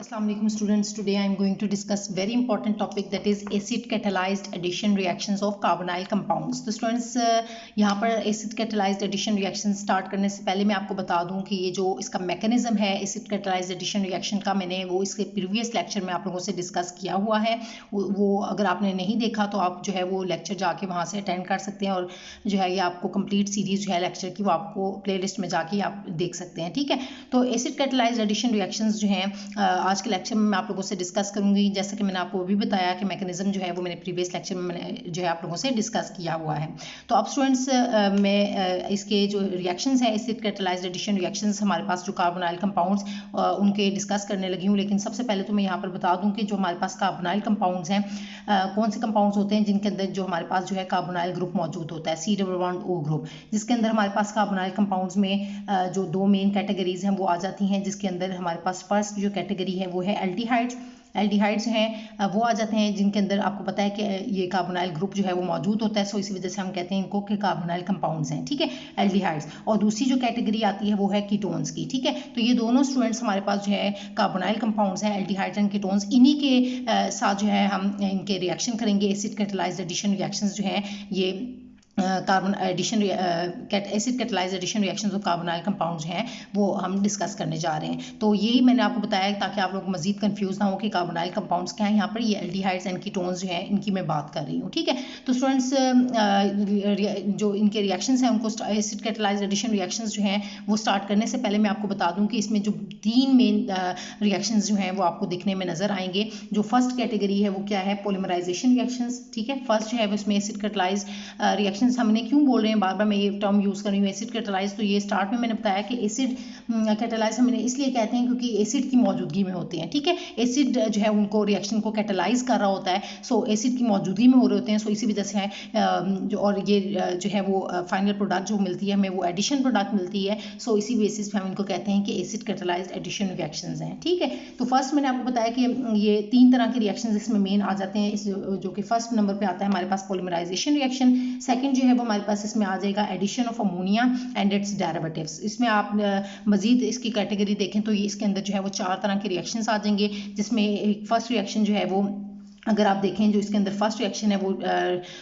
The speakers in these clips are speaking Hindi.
Assalamu alaikum students. Today I am going to discuss very important topic, that is acid catalyzed addition reactions of carbonyl compounds. तो students यहाँ पर acid catalyzed addition reaction start करने से पहले मैं आपको बता दूं कि ये जो इसका mechanism है acid catalyzed addition reaction का, मैंने वो इसके previous lecture में आप लोगों से discuss किया हुआ है। वो अगर आपने नहीं देखा तो आप जो है वो lecture जाके वहाँ से attend कर सकते हैं, और जो है ये आपको complete series जो है lecture की वो आपको playlist में जाके आप देख सकते हैं। ठीक है, तो acid catalyzed addition reactions जो हैं आज के लेक्चर में मैं आप लोगों से डिस्कस करूंगी। जैसा कि मैंने आपको भी बताया कि मैकेनिज्म जो है वो मैंने प्रीवियस लेक्चर में मैंने जो है आप लोगों से डिस्कस किया हुआ है। तो अब स्टूडेंट्स मैं इसके जो रिएक्शंस हैं, एसिड कैटालाइज्ड एडिशन रिएक्शंस, हमारे पास जो कार्बोनाइल कंपाउंड्स उनके डिस्कस करने लगी हूँ। लेकिन सबसे पहले तो मैं यहाँ पर बता दूँ कि जो हमारे पास कार्बोनाइल कंपाउंड्स हैं, कौन से कंपाउंड्स होते हैं जिनके अंदर जो हमारे पास जो है कार्बोनाइल ग्रुप मौजूद होता है, C+O ग्रुप, जिसके अंदर हमारे पास कार्बोनाइल कंपाउंड्स में जो दो मेन कैटेगरीज हैं वो आ जाती हैं। जिसके अंदर हमारे पास फर्स्ट जो कैटेगरी है वो है एल्डिहाइड्स हैं, वो आ जाते हैं जिनके अंदर आपको पता है कि ये कार्बोनाइल ग्रुप जो है वो मौजूद होता है। सो इसी वजह से हम कहते हैं इनको कि कार्बोनाइल कंपाउंड्स हैं। ठीक है, एल्डिहाइड्स। और दूसरी जो कैटेगरी आती है वो है कीटोन्स की। ठीक है, तो ये दोनों स्टूडेंट्स हमारे पास जो है कार्बोनाइल कंपाउंड्स हैं, एल्डिहाइड्स एंड कीटोन्स। इन्हीं के साथ जो है हम इनके रिएक्शन करेंगे। एसिड कैटालाइज्ड एडिशन रिएक्शंस जो हैं ये carbon addition acid catalysed addition reactions of carbonyl compounds हैं वो हम डिस्कस करने जा रहे हैं। तो यही मैंने आपको बताया ताकि आप लोग मजीद कंफ्यूज ना हो कि कार्बोनाइल कंपाउंड्स क्या है। यहाँ पर ये एल्डिहाइड्स एंड कीटोन्स जो हैं इनकी मैं बात कर रही हूँ। ठीक है, तो स्टूडेंट्स जो इनके रिएक्शंस हैं उनको एसिड कैटालाइज्ड एडिशन रिएक्शंस जो हैं वो स्टार्ट करने से पहले मैं आपको बता दूँ कि इसमें जो तीन मेन रिएक्शंस जो हैं वो आपको दिखने में नजर आएंगे। जो फर्स्ट कैटेगरी है वो क्या है, पॉलीमराइजेशन रिएक्शंस। ठीक है, फर्स्ट जो है उसमें एसिड कैटालाइज्ड रिएक्शन हमने क्यों बोल रहे हैं बार बार मैं ये टर्म यूज कर रही हूँ एसिड कैटालाइज। तो ये स्टार्ट में मैंने बताया कि एसिड कैटालाइज हम इसलिए कहते हैं क्योंकि एसिड की मौजूदगी में होते हैं। ठीक है, एसिड जो है उनको रिएक्शन को कैटालाइज कर रहा होता है, सो एसिड की मौजूदगी में हो रहे होते हैं। सो इसी वजह से है जो, और ये जो है वो फाइनल प्रोडक्ट जो मिलती है हमें वो एडिशन प्रोडक्ट मिलती है। सो इसी बेसिस पे हम इनको कहते हैं कि एसिड कैटालाइज्ड एडिशन रिएक्शंस हैं। ठीक है, तो फर्स्ट मैंने आपको बताया कि ये तीन तरह के रिएक्शंस इसमें मेन आ जाते हैं। इस जो कि फर्स्ट नंबर पे आता है हमारे पास पॉलीमराइजेशन रिएक्शन। सेकंड जो है वो हमारे पास इसमें आ जाएगा addition of ammonia and its derivatives. इसमें आप मजीद इसकी कैटेगरी देखें तो ये इसके अंदर जो है वो चार तरह के रिएक्शंस आ जाएंगे, जिसमें फर्स्ट रिएक्शन जो है वो अगर आप देखें जो इसके अंदर फर्स्ट रिएक्शन है वो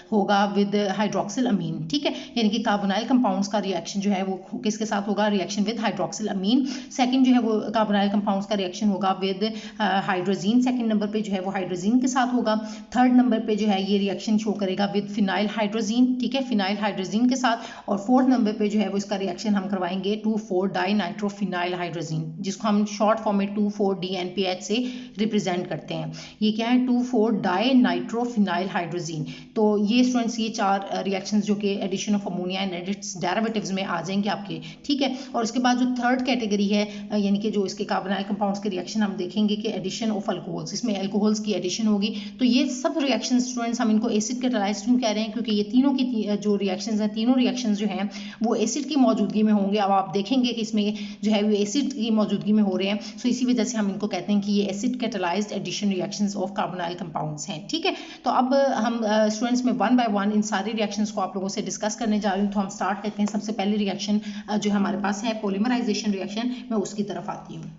होगा विद हाइड्रोक्सिल अमीन। ठीक है, यानी कि कार्बोनाइल कंपाउंड्स का रिएक्शन जो है वो किसके साथ होगा, reaction with hydroxyl amine. Second जो है वो कार्बोनाइल कंपाउंड्स का रिएक्शन होगा विद हाइड्रोजीन। सेकंड नंबर पे जो है वो हाइड्रोजीन के साथ होगा। थर्ड नंबर पे जो है ये रिएक्शन शो करेगा विद फिनाइल हाइड्रोजीन। ठीक है, फिनाइल हाइड्रोजीन के साथ। और फोर्थ नंबर पे जो है वो इसका रिएक्शन हम करवाएंगे 2,4-डाइनाइट्रोफिनाइल हाइड्रोजीन, जिसको हम शॉर्ट फॉर्म में 2,4-DNPH से रिप्रेजेंट करते हैं। ये क्या है, 2,4-डाइनाइट्रोफिनाइल हाइड्रोजीन। तो ये स्टूडेंट्स ये चार रिएक्शंस जो कि addition of ammonia and its derivatives में आ जाएंगे आपके। ठीक है, और उसके बाद जो थर्ड कैटेगरी है यानी कि जो इसके कार्बोनाइल कंपाउंड्स के रिएक्शन हम देखेंगे कि एडिशन ऑफ अल्कोहल्स, इसमें अल्कोहल्स की एडिशन होगी। तो ये सब रिएक्शन स्टूडेंट्स हम इनको एसिड कैटालाइज्ड क्यों कह रहे हैं, क्योंकि ये तीनों की जो रिएक्शंस हैं, तीनों रिएक्शंस जो हैं वो एसिड की मौजूदगी में होंगे। अब आप देखेंगे कि इसमें जो है वो एसिड की मौजूदगी में हो रहे हैं। सो इसी वजह से हम इनको कहते हैं कि ये acid catalysed addition reactions of carbonyl compounds हैं। ठीक है, तो अब हम स्टूडेंट्स में वन बाय वन इन सारे रिएक्शंस को आप लोगों से डिस्कस करने जा रही हूँ। तो हम स्टार्ट करते हैं। सबसे पहले रिएक्शन जो हमारे पास है पॉलीमराइजेशन रिएक्शन, मैं उसकी तरफ आती हूँ।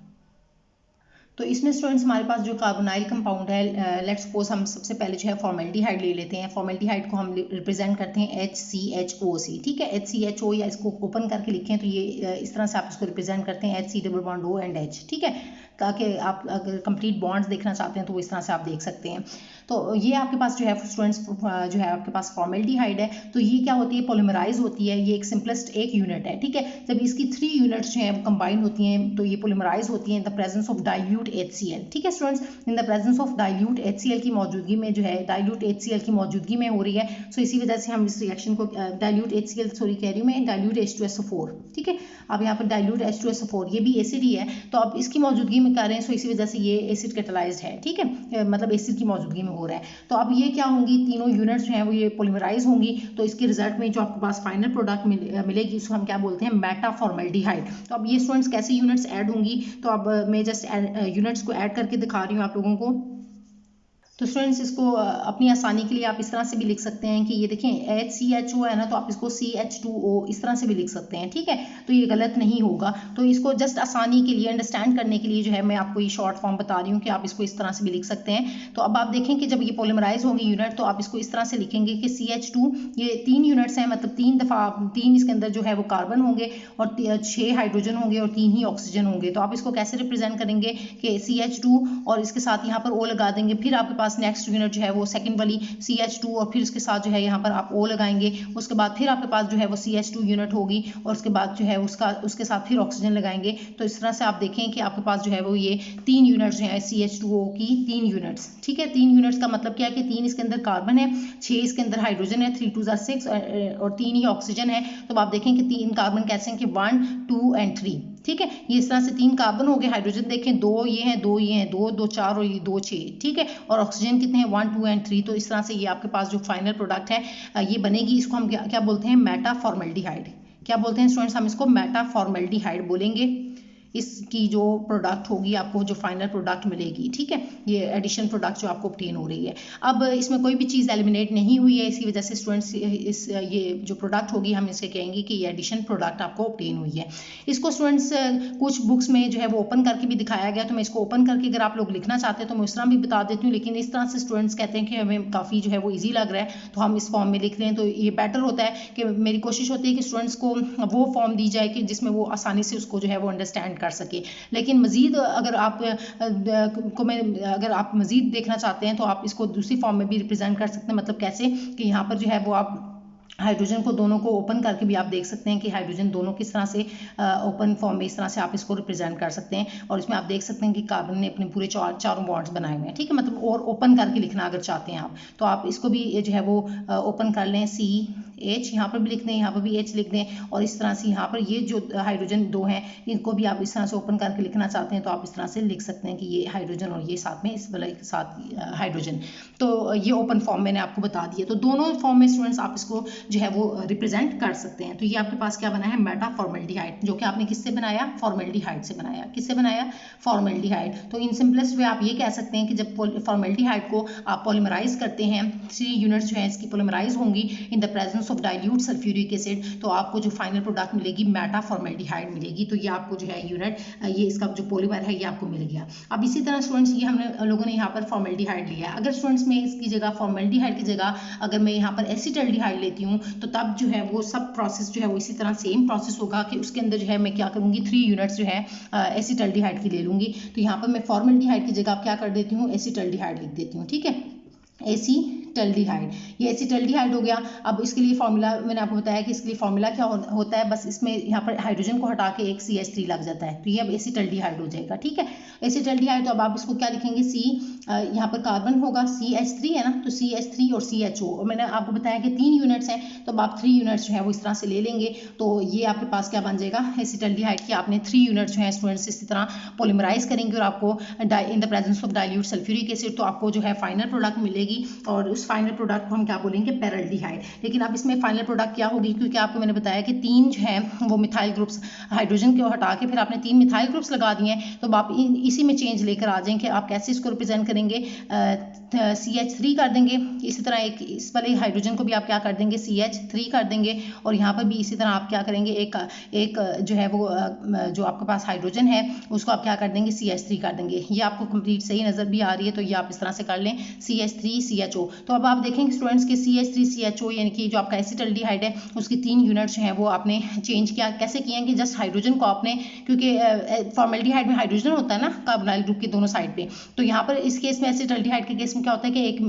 तो इसमें स्टूडेंट्स हमारे पास जो कार्बोनाइल कंपाउंड है, लेट्स सपोज हम सबसे पहले जो है फॉर्मेल्डिहाइड ले लेते हैं। फॉर्मेल्डिहाइड को हम रिप्रेजेंट करते हैं HCHOC। ठीक है, HCHO, या इसको ओपन करके लिखें तो ये इस तरह से आप इसको रिप्रेजेंट करते हैं HC_O एंड H। ठीक है, ताकि आप अगर कंप्लीट बॉन्ड्स देखना चाहते हैं तो इस तरह से आप देख सकते हैं। तो ये आपके पास जो है स्टूडेंट्स जो है आपके पास फॉर्मेल्डिहाइड है। तो ये क्या होती है, पॉलीमराइज होती है। ये एक सिंपलेस्ट एक यूनिट है। ठीक है, जब इसकी 3 यूनिट्स जो है वो कंबाइन होती हैं तो ये पॉलीमराइज होती हैं in the presence of dilute HCl। ठीक है students, in the presence of dilute HCl की मौजूदगी में जो है डाइल्यूट HCl की मौजूदगी में हो रही है। सो इसी वजह से हम इस रिएक्शन को डाइल्यूट HCl सॉरी कह रही हूँ मैं, डाइल्यूट H2SO4। ठीक है, अब यहाँ पर डाइल्यूट H2SO4 ये भी एसिड ही है, तो अब इसकी मौजूदगी में कर रहे हैं। सो इसी वजह से ये एसिड कैटालाइज्ड है। ठीक है, मतलब एसिड की मौजूदगी में हो रहा है। तो अब ये क्या होंगी, तीनों यूनिट्स जो हैं वो ये पॉलीमराइज होंगी। तो इसके रिजल्ट में जो आपके पास फाइनल प्रोडक्ट मिलेगी उसको हम क्या बोलते हैं, मेटाफॉर्मेल्डिहाइड। तो अब ये स्टूडेंट्स कैसे यूनिट्स ऐड होंगी, तो अब मैं जस्ट यूनिट्स को ऐड करके दिखा रही हूँ आप लोगों को। तो स्टूडेंट्स इसको अपनी आसानी के लिए आप इस तरह से भी लिख सकते हैं कि ये देखें HCHO है ना, तो आप इसको CH2O इस तरह से भी लिख सकते हैं, ठीक है। तो ये गलत नहीं होगा। तो इसको जस्ट आसानी के लिए, अंडरस्टैंड करने के लिए जो है मैं आपको ये शॉर्ट फॉर्म बता रही हूँ कि आप इसको इस तरह से भी लिख सकते हैं। तो अब आप देखें कि जब ये पॉलीमराइज होंगे यूनिट, तो आप इसको इस तरह से लिखेंगे कि CH2, ये 3 यूनिट्स हैं, मतलब 3 दफ़ा 3 इसके अंदर जो है वो कार्बन होंगे और 6 हाइड्रोजन होंगे और 3 ही ऑक्सीजन होंगे। तो आप इसको कैसे रिप्रेजेंट करेंगे कि CH2 और इसके साथ यहाँ पर O लगा देंगे, फिर आपके पास नेक्स्ट यूनिट जो है वो सेकंड वाली CH2 और फिर उसके साथ जो है यहाँ पर आप O लगाएंगे, उसके बाद फिर आपके पास जो है वो CH2 यूनिट होगी और उसके बाद जो है उसके साथ फिर ऑक्सीजन लगाएंगे। तो इस तरह से आप देखें कि आपके पास जो है वो ये 3 यूनिट्स जो है CH2O की 3 यूनिट्स, ठीक है। 3 यूनिट्स का मतलब क्या है कि 3 इसके अंदर कार्बन है, 6 इसके अंदर हाइड्रोजन है, 3 2 6 और 3 ही ऑक्सीजन है। तो आप देखें कि 3 कार्बन कैसे हैं कि 1 2 एंड 3, ठीक है। ये इस तरह से 3 कार्बन हो गए, हाइड्रोजन देखें 2 ये हैं, 2 ये हैं, 2 2 4 और ये 2 6, ठीक है। और ऑक्सीजन कितने हैं 1 2 एंड 3। तो इस तरह से ये आपके पास जो फाइनल प्रोडक्ट है ये बनेगी। इसको हम क्या बोलते हैं, मेटा फॉर्मेल्डिहाइड। क्या बोलते हैं स्टूडेंट्स, हम इसको मेटा फॉर्मेल्डिहाइड बोलेंगे। इसकी जो प्रोडक्ट होगी, आपको जो फाइनल प्रोडक्ट मिलेगी, ठीक है, ये एडिशन प्रोडक्ट जो आपको ऑब्टेन हो रही है। अब इसमें कोई भी चीज़ एलिमिनेट नहीं हुई है, इसी वजह से स्टूडेंट्स ये जो प्रोडक्ट होगी हम इसे कहेंगे कि ये एडिशन प्रोडक्ट आपको ऑब्टेन हुई है। इसको स्टूडेंट्स कुछ बुक्स में जो है वो ओपन करके भी दिखाया गया, तो मैं इसको ओपन करके अगर आप लोग लिखना चाहते हैं तो मैं उस तरह भी बता देती हूँ, लेकिन इस तरह से स्टूडेंट्स कहते हैं कि हमें काफ़ी जो है वो ईजी लग रहा है तो हम इस फॉर्म में लिख लें, तो ये बेटर होता है। कि मेरी कोशिश होती है कि स्टूडेंट्स को वो फॉर्म दी जाए कि जिसमें वो आसानी से उसको जो है वो अंडरस्टैंड कर सके। लेकिन मज़ीद अगर आप मज़ीद देखना चाहते हैं तो आप इसको दूसरी फॉर्म में भी रिप्रेजेंट कर सकते हैं। मतलब कैसे कि यहाँ पर जो है वो आप हाइड्रोजन को दोनों को ओपन करके भी आप देख सकते हैं कि हाइड्रोजन दोनों किस तरह से ओपन फॉर्म में इस तरह से आप इसको रिप्रेजेंट कर सकते हैं। और इसमें आप देख सकते हैं कि कार्बन ने अपने पूरे चारों बॉन्ड्स बनाए हुए हैं, ठीक है। मतलब और ओपन करके लिखना अगर चाहते हैं आप तो आप इसको भी जो है वो ओपन कर लें, CH यहाँ पर भी लिख दें, यहाँ पर भी H लिख दें, और इस तरह से यहाँ पर ये जो हाइड्रोजन 2 हैं इनको भी आप इस तरह से ओपन करके लिखना चाहते हैं तो आप इस तरह से लिख सकते हैं कि ये हाइड्रोजन और ये साथ में इस वाले के साथ हाइड्रोजन। तो ये ओपन फॉर्म मैंने आपको बता दिया। तो दोनों फॉर्म में स्टूडेंट्स आप इसको जो है वो रिप्रेजेंट कर सकते हैं। तो ये आपके पास क्या बना है, मेटा फॉर्मेल्डिहाइड, जो कि आपने किससे बनाया, फॉर्मेल्डिहाइड से बनाया। किससे बनाया, फॉर्मेल्डिहाइड। तो इन सिंपलेस्ट वे आप ये कह सकते हैं कि जब फॉर्मेल्डिहाइड को आप पॉलीमराइज करते हैं, 3 यूनिट्स जो है इसकी पॉलीमराइज होंगी in the presence of dilute sulphuric acid, तो आपको जो फाइनल प्रोडक्ट मिलेगी मेटा फॉर्मेल्डिहाइड मिलेगी। तो ये आपको जो है यूनिट, ये इसका जो पॉलीमर है ये आपको मिल गया। अब इसी तरह स्टूडेंट्स ये हमने लोगों ने यहाँ पर फॉर्मेल्डिहाइड लिया है। अगर स्टूडेंट्स में इसकी जगह फॉर्मेल्डिहाइड की जगह अगर मैं यहाँ पर एसिटल्डिहाइड लेती हूँ तो तब जो है वो सब प्रोसेस जो है वो इसी तरह सेम प्रोसेस होगा कि उसके अंदर जो है मैं क्या करूँगी, 3 यूनिट्स जो है एसिटल्डिहाइड की ले लूँगी। तो यहाँ पर मैं फॉर्मेल्डिहाइड की जगह क्या कर देती हूँ, एसिटल्डिहाइड लिख देती हूँ, ठीक है, एसिटल्डिहाइड। ये एसिटल्डिहाइड हो गया। अब इसके लिए फॉर्मूला मैंने आपको बताया कि इसके लिए फॉर्मूला क्या होता है, बस इसमें यहाँ पर हाइड्रोजन को हटा के एक CH3 लग जाता है, तो ये अब एसिटल्डिहाइड हो जाएगा, ठीक है, एसिटल्डिहाइड। तो अब आप इसको क्या लिखेंगे, यहाँ पर कार्बन होगा, CH3 है ना, तो CH3 और CHO, और मैंने आपको बताया कि 3 यूनिट्स हैं, तो अब आप 3 यूनिट्स जो है वो इस तरह से ले लेंगे। तो ये आपके पास क्या बन जाएगा, एसिटल्डिहाइड की आपने 3 यूनिट्स जो है स्टूडेंट्स इसी तरह पॉलीमराइज करेंगे और आपको in the presence of dilute sulphuric acid तो आपको जो है फाइनल प्रोडक्ट मिलेगी, और उस फाइनल प्रोडक्ट को हम क्या बोलेंगे, पैरेल्डिहाइड। लेकिन अब इसमें फाइनल प्रोडक्ट क्या होगी, क्योंकि आपको मैंने बताया कि 3 जो है वो मिथाइल ग्रुप्स, हाइड्रोजन को हटा के फिर आपने 3 मिथाइल ग्रुप्स लगा दिए हैं, तो आप इसी में चेंज लेकर आ जाएं कि आप कैसे इसको रिप्रेजेंट करेंगे, CH3 कर देंगे। इसी तरह एक इस वाले हाइड्रोजन को भी आप क्या कर देंगे, CH3 कर देंगे, और यहाँ पर भी इसी तरह आप क्या करेंगे, एक जो है वो जो आपके पास हाइड्रोजन है उसको आप क्या कर देंगे, CH3 कर देंगे। ये आपको कंप्लीट सही नज़र भी आ रही है, तो ये आप इस तरह से कर लें, CH3 CHO। तो अब आप देखेंगे स्टूडेंट्स के CH3 CHO यानी कि जो आपका एसिटल्डिहाइड है उसकी 3 यूनिट्स जो हैं वो आपने चेंज किया। कैसे किए हैं कि जस्ट हाइड्रोजन को आपने, क्योंकि फॉर्मेल्डिहाइड में हाइड्रोजन होता है ना कार्बोनाइल ग्रुप के दोनों साइड पे, तो यहाँ पर इस केस में एसिटल्डिहाइड के केस में क्या होता है कि एक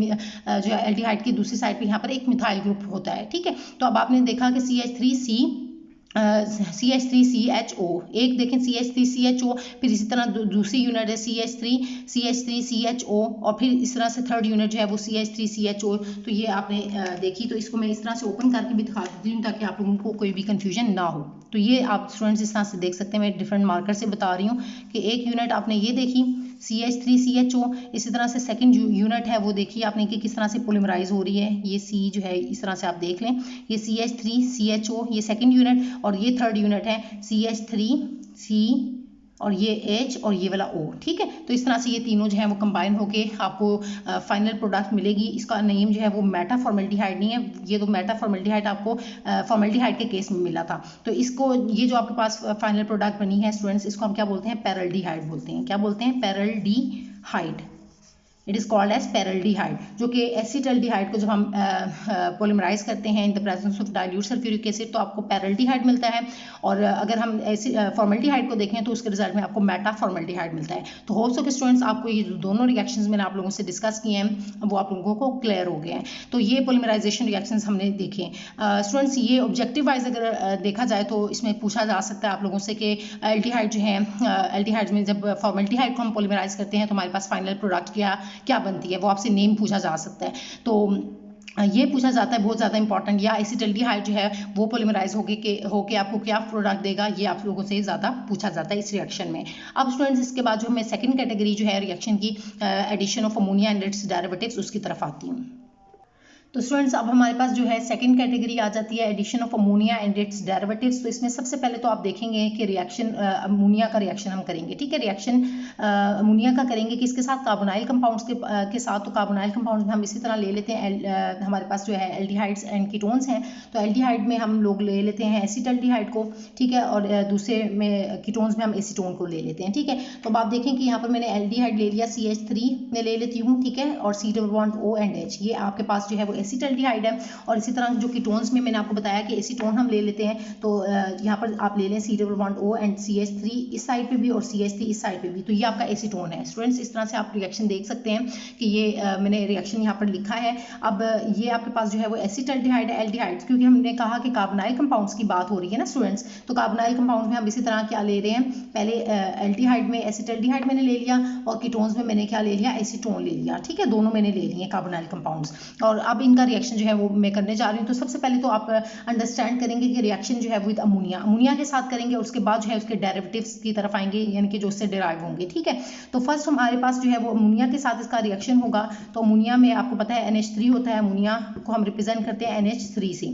जो एल्डिहाइड की दूसरी साइड पे यहाँ पर एक मिथाइल ग्रुप होता है, ठीक है। तो अब आपने देखा कि CH3CHO, एक देखें CH3CHO, फिर इसी तरह दूसरी यूनिट है CH3CHO, और फिर इस तरह से थर्ड यूनिट जो है वो CH3CHO। तो ये आपने देखी, तो इसको मैं इस तरह से ओपन करके भी दिखा देती हूँ ताकि आप लोगों को कोई भी कंफ्यूजन ना हो। तो ये आप स्टूडेंट्स इस तरह से देख सकते हैं, मैं डिफरेंट मार्कर से बता रही हूँ कि एक यूनिट आपने ये देखी CH3CHO, इसी तरह से सेकंड यूनिट है वो देखिए आपने कि किस तरह से पॉलीमराइज हो रही है, ये C जो है इस तरह से आप देख लें, ये CH3CHO ये सेकंड यूनिट, और ये थर्ड यूनिट है CH3C और ये H और ये वाला O, ठीक है। तो इस तरह से ये तीनों जो है वो कंबाइन होके आपको फाइनल प्रोडक्ट मिलेगी। इसका नेम जो है वो मेटा फॉर्मल्डिहाइड नहीं है, ये तो मेटा फॉर्मल्डिहाइड आपको फॉर्मल्डिहाइड के केस में मिला था। तो इसको ये जो आपके पास फाइनल प्रोडक्ट बनी है स्टूडेंट्स, इसको हम क्या बोलते हैं, पैरल्डिहाइड बोलते हैं। क्या बोलते हैं, पैरल्डिहाइड। इट इज कॉल्ड एज पैरल्डिहाइड, जो कि एसिटल्डिहाइड को जब हम पॉलीमराइज करते हैं in the presence of dilute sulphuric acid तो आपको पैरल्डिहाइड मिलता है। और अगर हम फॉर्मल्डिहाइड को देखें तो उसके रिजल्ट में आपको मेटा फॉर्मल्डिहाइड मिलता है। तो होप सो कि स्टूडेंट्स आपको ये दोनों रिएक्शंस मैंने आप लोगों से डिस्कस किए हैं वो आप लोगों को क्लियर हो गए हैं। तो ये पॉलीमराइजेशन रिएक्शंस हमने देखे। स्टूडेंट्स ये ऑब्जेक्टिव वाइज अगर देखा जाए तो इसमें पूछा जा सकता है आप लोगों से कि एल्डिहाइड जो है, एल्डिहाइड में जब फॉर्मल्डिहाइड को हम पॉलीमराइज करते हैं तो हमारे पास फाइनल प्रोडक्ट क्या बनती है, वो आपसे नेम पूछा जा सकता है। तो ये पूछा जाता है बहुत ज़्यादा इंपॉर्टेंट, या एसिटल्डिहाइड जो है वो पॉलीमराइज होके आपको क्या प्रोडक्ट देगा, ये आप लोगों से ज़्यादा पूछा जाता है इस रिएक्शन में। अब स्टूडेंट्स इसके बाद जो हमें सेकंड कैटेगरी जो है रिएक्शन की addition of ammonia and its derivatives उसकी तरफ आती हूँ। तो स्टूडेंट्स अब हमारे पास जो है सेकंड कैटेगरी आ जाती है addition of ammonia and its derivatives. तो इसमें सबसे पहले तो आप देखेंगे कि रिएक्शन अमोनिया का रिएक्शन हम करेंगे, ठीक है। रिएक्शन अमोनिया का करेंगे किसके साथ, कार्बोनाइल कंपाउंड्स के साथ। तो कार्बोनाइल कंपाउंड्स में हम इसी तरह ले लेते हैं हमारे पास जो है एल्डिहाइड्स एंड कीटोन्स हैं। तो एल्डिहाइड में हम लोग ले लेते हैं एसिटल्डिहाइड को, ठीक है, और दूसरे में कीटोन्स में हम एसीटोन को ले लेते हैं, ठीक है। तो अब आप देखें कि यहाँ पर मैंने एल्डिहाइड ले लिया CH3 में ले लेती हूँ, ठीक है, और C double bond O and H, ये आपके पास जो है वो एसिटल्डिहाइड है। और इसी तरह जो कीटोन्स में मैंने आपको बताया कि एसीटोन हम ले लेते हैं, तो यहाँ पर आप ले लें C double bond O and CH3 इस साइड पे भी और CH3 इस साइड पे भी, तो ये आपका एसीटोन है। स्टूडेंट्स इस तरह से आप रिएक्शन देख सकते हैं कि ये मैंने रिएक्शन यहाँ पर लिखा है। अब ये आपके पास जो है वो एसिटल्डिहाइड है, एल्डिहाइड, क्योंकि हमने कहा कि कार्बोनाइल कंपाउंड्स की बात हो रही है ना स्टूडेंट्स। तो कार्बोनाइल कंपाउंड्स में हम इसी तरह क्या ले रहे हैं, पहले एल्डिहाइड में एसिटल्डिहाइड मैंने ले लिया और कीटोन्स में मैंने क्या ले लिया, एसीटोन ले लिया, ठीक है, दोनों मैंने ले लिए कार्बोनाइल कंपाउंड्स। और अब इनका रिएक्शन जो है वो मैं करने जा रही हूँ। तो सबसे पहले तो आप अंडरस्टैंड करेंगे कि रिएक्शन जो है विद अमोनिया के साथ करेंगे, और उसके बाद जो है उसके डेरिवेटिव्स की तरफ आएंगे, यानी कि जो उससे डिराइव होंगे, ठीक है। तो फर्स्ट हमारे पास जो है वो अमोनिया के साथ इसका रिएक्शन होगा। तो अमोनिया में आपको पता है NH3 होता है, अमोनिया को हम रिप्रेजेंट करते हैं NH3 से,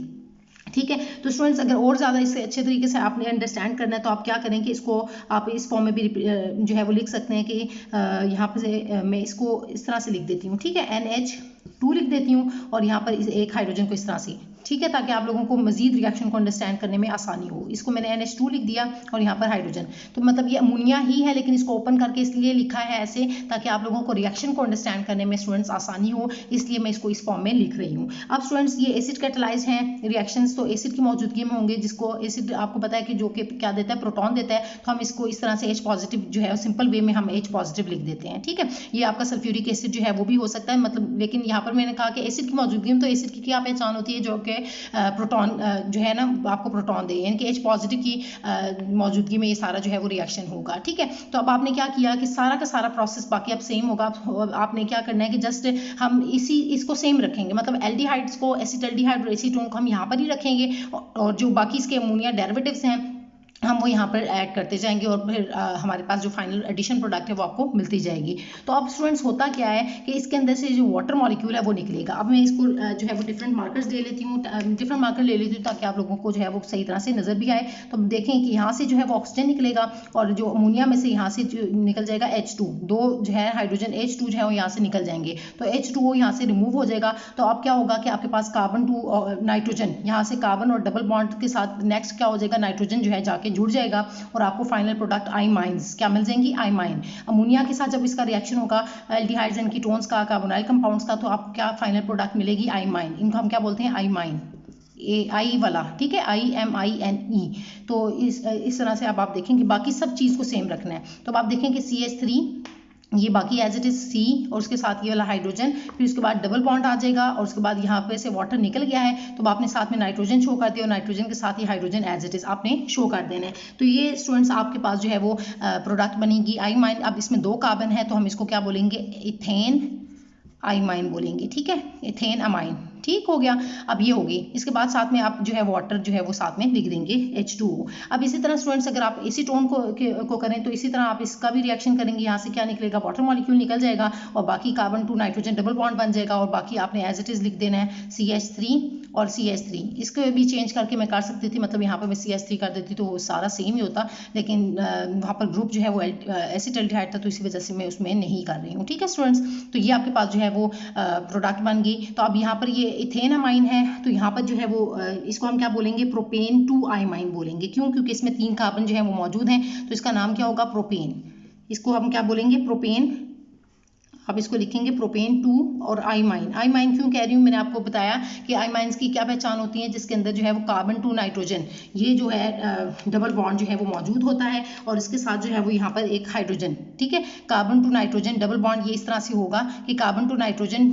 ठीक है। तो स्टूडेंट्स अगर और ज़्यादा इसे अच्छे तरीके से आपने अंडरस्टैंड करना है तो आप क्या करें कि इसको आप इस फॉर्म में भी जो है वो लिख सकते हैं कि यहाँ पर से मैं इसको इस तरह से लिख देती हूँ, ठीक है, NH2 लिख देती हूँ और यहाँ पर एक हाइड्रोजन को इस तरह से, ठीक है, ताकि आप लोगों को मजीद रिएक्शन को अंडरस्टैंड करने में आसानी हो। इसको मैंने NH2 लिख दिया और यहाँ पर हाइड्रोजन, तो मतलब ये अमोनिया ही है, लेकिन इसको ओपन करके इसलिए लिखा है ऐसे ताकि आप लोगों को रिएक्शन को अंडरस्टैंड करने में स्टूडेंट्स आसानी हो, इसलिए मैं इसको इस फॉर्म में लिख रही हूँ। अब स्टूडेंट्स ये एसिड कैटालाइज हैं रिएक्शंस, तो एसिड की मौजूदगी में होंगे, जिसको एसिड आपको पता है कि जो कि क्या देता है, प्रोटॉन देता है। तो हम इसको इस तरह से H पॉजिटिव जो है सिंपल वे में हम H पॉजिटिव लिख देते हैं, ठीक है। ये आपका सल्फ्यूरिक एसिड जो है वो भी हो सकता है, मतलब, लेकिन यहाँ पर मैंने कहा कि एसिड की मौजूदगी में, तो एसिड की क्या पहचान होती है, जो कि प्रोटॉन जो है ना आपको प्रोटॉन दे, यानी कि H पॉजिटिव की मौजूदगी में ये सारा जो है वो रिएक्शन होगा, ठीक है। तो अब आपने क्या किया कि सारा का सारा प्रोसेस बाकी अब सेम होगा। आपने क्या करना है कि जस्ट हम इसको सेम रखेंगे, मतलब एल्डिहाइड्स को, एसिटल्डिहाइड और एसीटोन को हम यहाँ पर ही रखेंगे, और जो बाकी इसके अमोनिया डेरिवेटिव्स हैं हम वो यहाँ पर ऐड करते जाएंगे, और फिर हमारे पास जो फाइनल एडिशन प्रोडक्ट है वो आपको मिलती जाएगी। तो अब स्टूडेंट्स होता क्या है कि इसके अंदर से जो वाटर मॉलिक्यूल है वो निकलेगा। अब मैं इसको जो है वो डिफरेंट मार्कर्स ले लेती हूँ, डिफरेंट मार्कर ले लेती हूँ ताकि आप लोगों को जो है वो सही तरह से नज़र भी आए। तो देखें कि यहाँ से जो है वो ऑक्सीजन निकलेगा, और जो अमोनिया में से यहाँ से जो निकल जाएगा H2, दो जो है हाइड्रोजन H2 जो है वो यहाँ से निकल जाएंगे, तो H2O यहाँ से रिमूव हो जाएगा। तो अब क्या होगा कि आपके पास कार्बन टू और नाइट्रोजन, यहाँ से कार्बन और डबल बॉन्ड के साथ नेक्स्ट क्या हो जाएगा, नाइट्रोजन जो है जाके जुड़ जाएगा, और आपको फाइनल प्रोडक्ट आई माइंस क्या मिल जाएंगी, आई माइन। अमोनिया के साथ जब इसका रिएक्शन होगा एल्डिहाइड्स एंड कीटोन्स का, कार्बोनाइल कंपाउंड्स का, तो आपको क्या फाइनल प्रोडक्ट मिलेगी, आई माइन। इनको हम क्या बोलते हैं, आई माइन, आई वाला, ठीक है, IMINE। तो इस तरह से अब आप देखेंगे बाकी सब चीज़ को सेम रखना है। तो अब आप देखेंगे CH3 ये बाकी एज इट इज C, और उसके साथ ये वाला हाइड्रोजन, फिर उसके बाद डबल बॉन्ड आ जाएगा, और उसके बाद यहाँ पे से वाटर निकल गया है, तो आपने साथ में नाइट्रोजन शो कर दिया, और नाइट्रोजन के साथ ही हाइड्रोजन एज इट इज आपने शो कर देना है। तो ये स्टूडेंट्स आपके पास जो है वो प्रोडक्ट बनेगी आई माइन। अब इसमें 2 कार्बन है तो हम इसको क्या बोलेंगे, इथेन आई माइन बोलेंगे, ठीक है, इथेन अमाइन, ठीक हो गया। अब ये होगी, इसके बाद साथ में आप जो है वाटर जो है वो साथ में लिख देंगे H2O। अब इसी तरह स्टूडेंट्स अगर आप एसीटोन को करें तो इसी तरह आप इसका भी रिएक्शन करेंगे, यहाँ से क्या निकलेगा, वाटर मॉलिक्यूल निकल जाएगा और बाकी carbon to nitrogen double bond बन जाएगा और बाकी आपने एज इट इज लिख देना है CH3 और CH3। इसको भी चेंज करके मैं कर सकती थी, मतलब यहाँ पर मैं CH3 कर देती तो वो सारा सेम ही होता, लेकिन वहाँ पर ग्रुप जो है वो एसिटाल्डिहाइड था तो इसी वजह से मैं उसमें नहीं कर रही हूँ। ठीक है स्टूडेंट्स, तो ये आपके पास जो है वो प्रोडक्ट बन गई। तो अब यहाँ पर ये इथेन अमाइन है, तो यहाँ पर जो है वो इसको हम क्या बोलेंगे, प्रोपेन 2 आइमाइन बोलेंगे। क्यों? क्योंकि इसमें 3 कार्बन जो है वो मौजूद हैं, तो इसका नाम क्या होगा, प्रोपेन। इसको हम क्या बोलेंगे, प्रोपेन। अब इसको लिखेंगे प्रोपेन 2 और आइमाइन। आइमाइन क्यों कह रही हूँ, मैंने आपको बताया कि आइमाइंस की क्या पहचान होती है, जिसके अंदर जो है वो कार्बन टू नाइट्रोजन ये जो है डबल बॉन्ड जो है वो मौजूद होता है और इसके साथ जो है वो यहाँ पर एक हाइड्रोजन। ठीक है, carbon to nitrogen double bond ये इस तरह से होगा कि carbon to nitrogen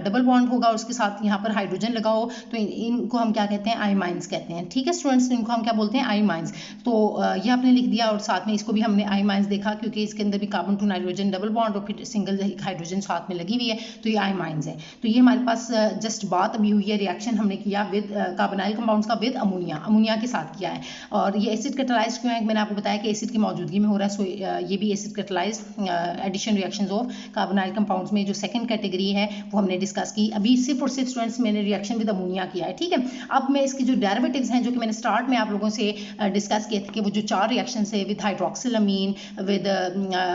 double bond होगा और उसके साथ यहाँ पर हाइड्रोजन लगा हो, तो इनको हम क्या कहते हैं, आइमाइंस कहते हैं। ठीक है स्टूडेंट्स, इनको हम क्या बोलते हैं, आइमाइंस। तो ये आपने लिख दिया और साथ में इसको भी हमने आइमाइंस देखा क्योंकि इसके अंदर भी carbon to nitrogen double bond और फिर सिंगल हाइड्रोजन साथ में लगी हुई है, तो ये आइमाइंस है। तो ये हमारे पास जस्ट बात अभी हुई है, रिएक्शन हमने किया विद कार्बोनाइल कंपाउंड्स का विद अमोनिया के साथ किया है। और ये एसिड कैटालाइज्ड क्यों है, मैंने आपको बताया कि एसिड की मौजूदगी में हो रहा है, सो ये भी acid catalysed addition reactions of carbonyl compounds में जो सेकंड कैटेगरी है वो हमने डिस्कस की। अभी सिर्फ और सिर्फ स्टूडेंट्स मैंने रिएक्शन विद अमोनिया किया है। ठीक है, अब मैं इसकी जो डेरिवेटिव्स हैं जो कि मैंने स्टार्ट में आप लोगों से डिस्कस किए थे कि वो जो 4 रिएक्शंस है with hydroxylamine, with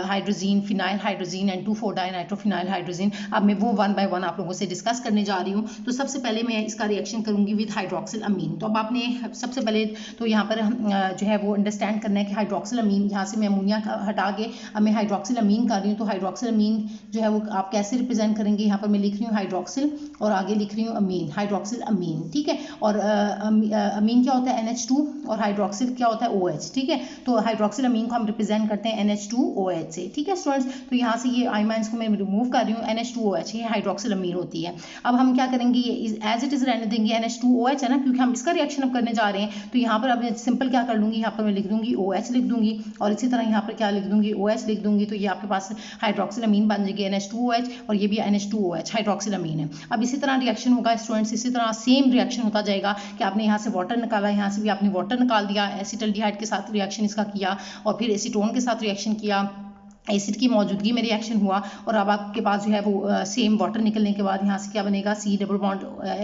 hydrazine, phenyl hydrazine and 2,4-डाइनाइट्रोफिनाइल हाइड्रोजीन, अब मैं वो 1 बाय 1 आप लोगों से डिस्कस करने जा रही हूँ। तो सबसे पहले मैं इसका रिएक्शन करूंगी विद हाइड्रोक्सिलामीन। तो अब आपने सबसे पहले तो यहाँ पर जो है वो अंडरस्टैंड करना है कि हाइड्रोक्सिलामीन, यहाँ से मैं अमोनिया हटा के अब मैं हाइड्रोक्सिलामीन कर रही हूँ। तो हाइड्रोक्सिलामीन जो है वो आप कैसे रिप्रेजेंट करेंगे, यहाँ पर मैं लिख रही हूँ हाइड्रोक्सिल और आगे लिख रही हूँ अमीन, हाइड्रोक्सिलामीन। ठीक है, और अमीन क्या होता है, NH2 और हाइड्रोक्सिल क्या होता है, OH। ठीक है, तो हाइड्रोक्सिलामीन को हम रिप्रेजेंट करते हैं NH2OH से। ठीक है स्टूडेंट्स, तो यहाँ से ये आइमाइंस को मैं रिमूव कर रही हूँ, NH2OH ये हाइड्रोक्सिलामीन होती है। अब हम क्या करेंगे, ये एज इट इज रहने देंगे, NH2OH है ना, क्योंकि हम इसका रिएक्शन अब करने जा रहे हैं। तो यहाँ पर अब सिंपल क्या कर लूंगी, यहाँ पर मैं लिख दूंगी OH लिख दूंगी और इसी तरह यहाँ पर क्या लिख दूंगी, OH लिख दूंगी। तो ये आपके पास हाइड्रोक्सिलामीन बन जाएगी NH2OH और ये भी NH2OH हाइड्रोक्सिलामीन है। अब इसी तरह रिएक्शन होगा स्टूडेंट्स, इसी तरह सेम रिएक्शन होता जाएगा कि आपने यहाँ से वाटर निकाला, यहाँ से भी आपने वाटर निकाल दिया, एसिटाल्डिहाइड के साथ रिएक्शन इसका किया और फिर एसीटोन के साथ रिएक्शन किया, एसिड की मौजूदगी में रिएक्शन हुआ और अब आपके पास जो है वो सेम वाटर निकलने के बाद यहाँ से क्या बनेगा, C डबल बॉन्ड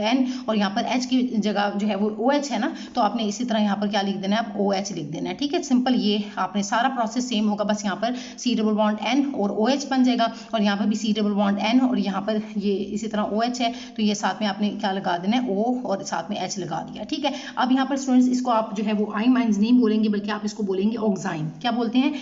N और यहाँ पर H की जगह जो है वो OH है ना, तो आपने इसी तरह यहाँ पर क्या लिख देना है, OH लिख देना है। ठीक है, सिंपल ये आपने सारा प्रोसेस सेम होगा, बस यहाँ पर C डबल बॉन्ड N और OH बन जाएगा और यहाँ पर भी C डबल बॉन्ड N और यहाँ पर ये इसी तरह OH है, तो ये साथ में आपने क्या लगा देना है, O और साथ में H लगा दिया। ठीक है, अब यहाँ पर स्टूडेंट्स इसको आप जो है वो आइमाइंस नहीं बोलेंगे बल्कि आप इसको बोलेंगे ऑक्साइन। क्या बोलते हैं,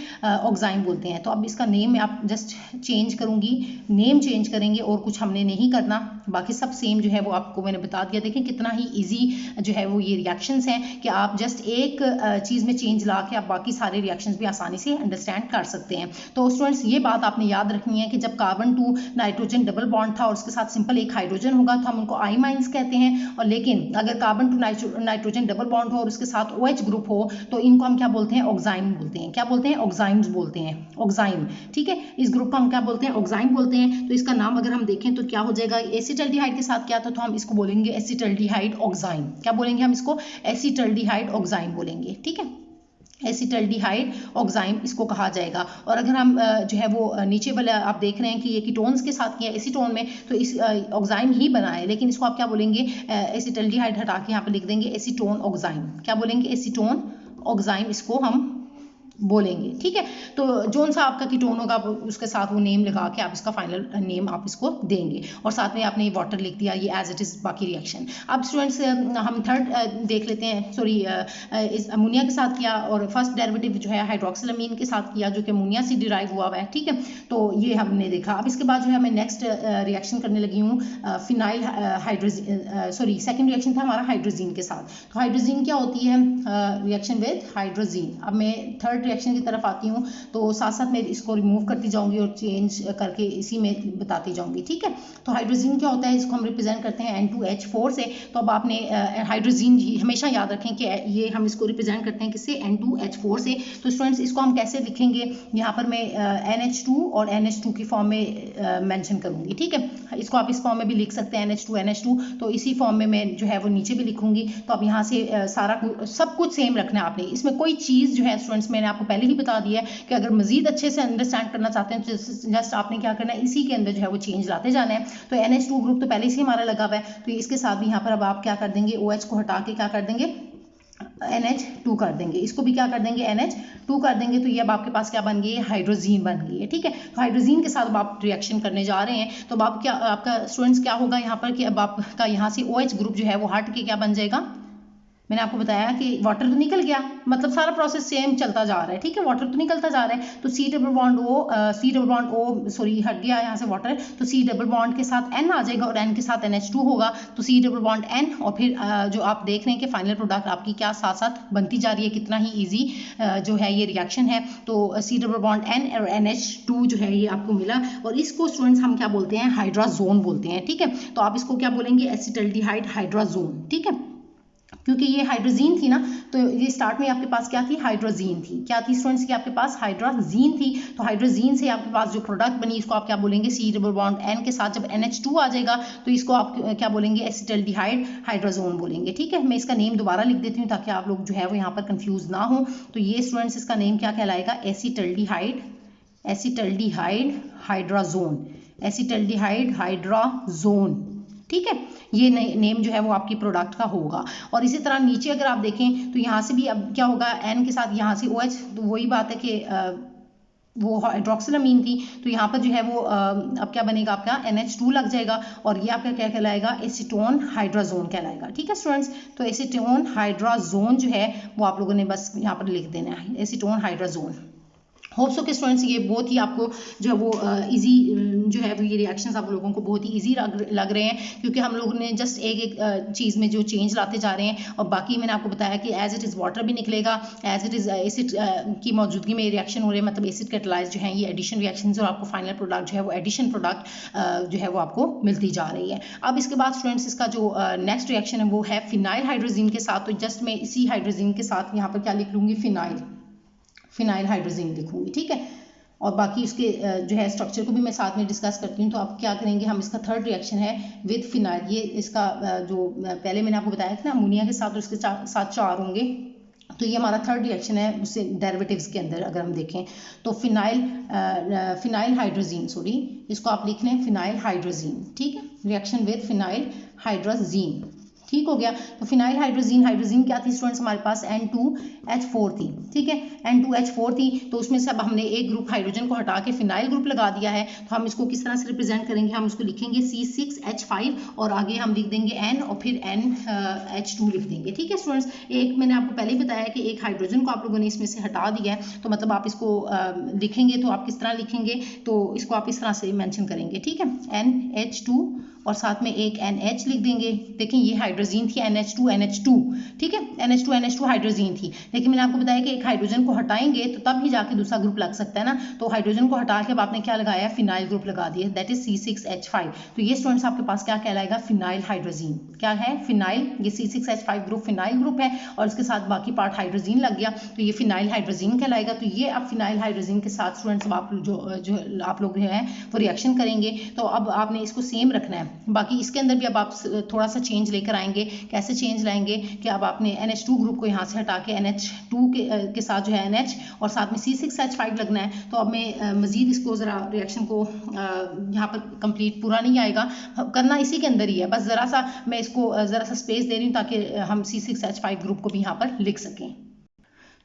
ऑक्साइन बोलते हैं। तो अब इसका नेम मैं आप जस्ट चेंज करूंगी, नेम चेंज करेंगे और कुछ हमने नहीं करना, बाकी सब सेम जो है वो आपको मैंने बता दिया। देखें कितना ही इजी जो है वो ये रिएक्शंस हैं कि आप जस्ट एक चीज़ में चेंज ला के आप बाकी सारे रिएक्शंस भी आसानी से अंडरस्टैंड कर सकते हैं। तो स्टूडेंट्स ये बात आपने याद रखनी है कि जब carbon to nitrogen double bond था और उसके साथ सिंपल एक हाइड्रोजन होगा तो हम उनको आइमाइंस कहते हैं, और लेकिन अगर carbon to nitrogen double bond हो और उसके साथ OH ग्रुप हो तो इनको हम क्या बोलते हैं, ऑक्साइन बोलते हैं। क्या बोलते हैं, ऑक्साइन्स बोलते हैं, ऑक्साइन। ठीक है, इस ग्रुप को हम क्या बोलते हैं, ऑक्साइन बोलते हैं। तो इसका नाम अगर हम देखें तो क्या हो जाएगा, एसिटाल्डिहाइड के साथ क्या था तो हम इसको बोलेंगे एसिटाल्डिहाइड ऑक्साइन। क्या बोलेंगे हम इसको, एसिटाल्डिहाइड ऑक्साइन बोलेंगे। ठीक है, एसिटाल्डिहाइड ऑक्साइन इसको कहा जाएगा। और अगर हम जो है वो नीचे वाले आप देख रहे हैं कि ये कीटोन्स के साथ किया एसीटोन में, तो इस ऑक्साइन ही बना है, लेकिन इसको आप क्या बोलेंगे, एसिटाल्डिहाइड हटा के यहाँ पे लिख देंगे एसीटोन ऑक्साइन। क्या बोलेंगे, एसीटोन ऑक्साइन इसको हम बोलेंगे। ठीक है, तो जोन सा आपका कीटोन होगा उसके साथ वो नेम लगा के आप इसका फाइनल नेम आप इसको देंगे और साथ में आपने वाटर लिख दिया, ये एज इट इज बाकी रिएक्शन। अब स्टूडेंट्स हम थर्ड देख लेते हैं, सॉरी इस अमोनिया के साथ किया और फर्स्ट डेरिवेटिव जो है हाइड्रोक्सिलामीन के साथ किया जो कि अमोनिया से डिराइव हुआ है। ठीक है, तो ये हमने देखा। अब इसके बाद जो है मैं नेक्स्ट रिएक्शन करने लगी हूँ phenyl hydrazine, sorry second reaction था हमारा हाइड्रोजीन के साथ। तो हाइड्रोजीन क्या होती है, रिएक्शन विद हाइड्रोजीन। अब मैं थर्ड रिएक्शन की तरफ आती हूँ तो साथ साथ मैं इसको रिमूव करती जाऊंगी और चेंज करके इसी में बताती जाऊंगी, ठीक है। तो हाइड्रोजीन क्या होता है, इसको हम रिप्रेजेंट करते हैं N2H4 से। तो अब आपने हाइड्रोजीन हमेशा याद रखें कि ये हम इसको रिप्रेजेंट करते हैं किससे, N2H4 से। तो स्टूडेंट्स इसको हम कैसे लिखेंगे, यहाँ पर मैं NH2 और NH2 की फॉर्म में मेंशन करूंगी, ठीक है। इसको आप इस फॉर्म में भी लिख सकते हैं NH2 तो इसी फॉर्म में मैं जो है वो नीचे भी लिखूंगी। तो अब यहाँ से सारा सब कुछ सेम रखना है आपने, इसमें कोई चीज़ जो है स्टूडेंट्स मैंने आपको पहले ही बता दिया है कि अगर मजीद अच्छे से अंडरस्टैंड करना चाहते हैं तो जस्ट आपने क्या करना है, इसी के अंदर जो है वो चेंज लाते जाना है। तो NH2 ग्रुप तो पहले से हमारा लगा हुआ है, तो इसके साथ भी यहाँ पर अब आप क्या कर देंगे, OH को हटा के क्या कर देंगे, NH2 कर देंगे, इसको भी क्या कर देंगे, NH2 कर देंगे। तो ये अब आपके पास क्या बन गई है, हाइड्रोजीन बन गई है, ठीक है। तो हाइड्रोजीन के साथ अब आप रिएक्शन करने जा रहे हैं। तो अब आप क्या, आपका स्टूडेंट्स क्या होगा यहाँ पर कि अब आपका यहाँ से OH ग्रुप जो है वो हट के क्या बन जाएगा, मैंने आपको बताया कि वाटर तो निकल गया, मतलब सारा प्रोसेस सेम चलता जा रहा है, ठीक है, वाटर तो निकलता जा रहा है। तो C double bond O sorry हट गया यहाँ से वाटर, तो C डबल बॉन्ड के साथ N आ जाएगा और N के साथ NH2 होगा, तो C डबल बॉन्ड N और फिर जो आप देख रहे हैं कि फाइनल प्रोडक्ट आपकी क्या साथ साथ बनती जा रही है, कितना ही ईजी जो है ये रिएक्शन है। तो C डबल बॉन्ड N और NH2 जो है ये आपको मिला, और इसको स्टूडेंट्स हम क्या बोलते हैं, हाइड्राजोन बोलते हैं, ठीक है। तो आप इसको क्या बोलेंगे, एसिटल्डिहाइड हाइड्राजोन, ठीक है। क्योंकि ये हाइड्रोजीन थी ना, तो ये स्टार्ट में आपके पास क्या थी, हाइड्रोजीन थी, क्या थी स्टूडेंट्स की आपके पास, हाइड्रोजीन थी। तो हाइड्रोजीन से आपके पास जो प्रोडक्ट बनी इसको आप क्या बोलेंगे, C डबल बॉन्ड N के साथ जब NH2 आ जाएगा तो इसको आप क्या बोलेंगे, एसिटल्डिहाइड हाइड्रोजोन बोलेंगे, ठीक है। मैं इसका नेम दोबारा लिख देती हूँ ताकि आप लोग जो है वो यहाँ पर कंफ्यूज ना हो। तो ये स्टूडेंट्स इसका नेम क्या कहलाएगा, एसिटल्डिहाइड हाइड्राजोन, एसिटल्डिहाइड हाइड्राजोन, ठीक है। ये नेम जो है वो आपकी प्रोडक्ट का होगा। और इसी तरह नीचे अगर आप देखें तो यहाँ से भी अब क्या होगा, N के साथ यहाँ से OH, तो वही बात है कि वो हाइड्रोक्सिलामीन थी, तो यहाँ पर जो है वो अब क्या बनेगा, आपका NH2 लग जाएगा और ये आपका क्या कहलाएगा, एसीटोन हाइड्राजोन कहलाएगा, ठीक है स्टूडेंट्स। तो एसीटोन हाइड्राजोन जो है वो आप लोगों ने बस यहाँ पर लिख देना है, एसीटोन हाइड्राजोन। होप सो के स्टूडेंट्स ये बहुत ही आपको जो है वो इजी जो है वो ये रिएक्शंस आप लोगों को बहुत ही इजी लग रहे हैं, क्योंकि हम लोगों ने जस्ट एक चीज़ में जो चेंज लाते जा रहे हैं। और बाकी मैंने आपको बताया कि एज इट इज़ वाटर भी निकलेगा, एज इट इज़ एसिड की मौजूदगी में रिएक्शन हो रहे हैं, मतलब एसिड कैटलाइज जो है ये एडिशन रिएक्शंस, और आपको फाइनल प्रोडक्ट जो है वो एडिशन प्रोडक्ट जो है वो आपको मिलती जा रही है। अब इसके बाद स्टूडेंट्स इसका जो नेक्स्ट रिएक्शन है वो है फिनाइल हाइड्रोजीन के साथ। तो जस्ट मैं इसी हाइड्रोजीन के साथ यहाँ पर क्या लिख लूँगी, फिनाइल हाइड्रोजीन लिखूंगी, ठीक है। और बाकी इसके जो है स्ट्रक्चर को भी मैं साथ में डिस्कस करती हूँ। तो अब क्या करेंगे हम, इसका थर्ड रिएक्शन है विद फिनाइल। ये इसका जो पहले मैंने आपको बताया था ना, अमोनिया के साथ, और इसके साथ 4 होंगे। तो ये हमारा थर्ड रिएक्शन है उससे डेरिवेटिव्स के अंदर अगर हम देखें तो फिनाइल हाइड्रोजीन, सॉरी इसको आप लिख लें फिनाइल हाइड्रोजीन, ठीक है। रिएक्शन विद फिनाइल हाइड्रोजीन, ठीक हो गया। तो फिनाइल हाइड्रोजीन क्या थी स्टूडेंट्स, हमारे पास N2H4 थी, ठीक है, N2H4 थी। तो उसमें से अब हमने एक ग्रुप हाइड्रोजन को हटा के फिनाइल ग्रुप लगा दिया है। तो हम इसको किस तरह से रिप्रेजेंट करेंगे, हम इसको लिखेंगे C6H5 और आगे हम लिख देंगे N और फिर NH2 लिख देंगे, ठीक है स्टूडेंट्स। एक मैंने आपको पहले ही बताया कि एक हाइड्रोजन को आप लोगों ने इसमें से हटा दिया है, तो मतलब आप इसको लिखेंगे तो आप किस तरह लिखेंगे, तो इसको आप इस तरह से मेंशन करेंगे, ठीक है, NH2 और साथ में एक NH लिख देंगे। देखें ये हाइड्रोजीन थी NH2, ठीक है, NH2 हाइड्रोजीन थी। लेकिन मैंने आपको बताया कि एक हाइड्रोजन को हटाएंगे तो तब ही जाके दूसरा ग्रुप लग सकता है ना। तो हाइड्रोजन को हटा के अब आपने क्या लगाया, फिनाइल ग्रुप लगा दिया, दैट इज C6H5। तो ये स्टूडेंट्स आपके पास क्या कहलाएगा, फिनाइल हाइड्रोजीन। क्या है, फिनाइल, ये C6H5 ग्रुप फिनाइल ग्रुप है और इसके साथ बाकी पार्ट हाइड्रोजीन लग गया, तो ये फिनाइल हाइड्रोजीन कहलाएगा। तो ये अब फिनाइल हाइड्रोजीन के साथ स्टूडेंट्स आप जो आप लोग हैं वो रिएक्शन करेंगे। तो अब आपने इसको सेम रखना है। बाकी इसके अंदर भी अब आप थोड़ा सा चेंज लेकर आएंगे। कैसे चेंज लाएंगे कि अब आपने NH2 ग्रुप को यहाँ से हटा के NH2 के साथ जो है NH और साथ में C6H5 लगना है। तो अब मैं मज़ीद इसको ज़रा रिएक्शन को यहाँ पर कंप्लीट पूरा नहीं आएगा, करना इसी के अंदर ही है, बस ज़रा सा मैं इसको ज़रा सा स्पेस दे रही हूँ ताकि हम C6H5 ग्रुप को भी यहाँ पर लिख सकें।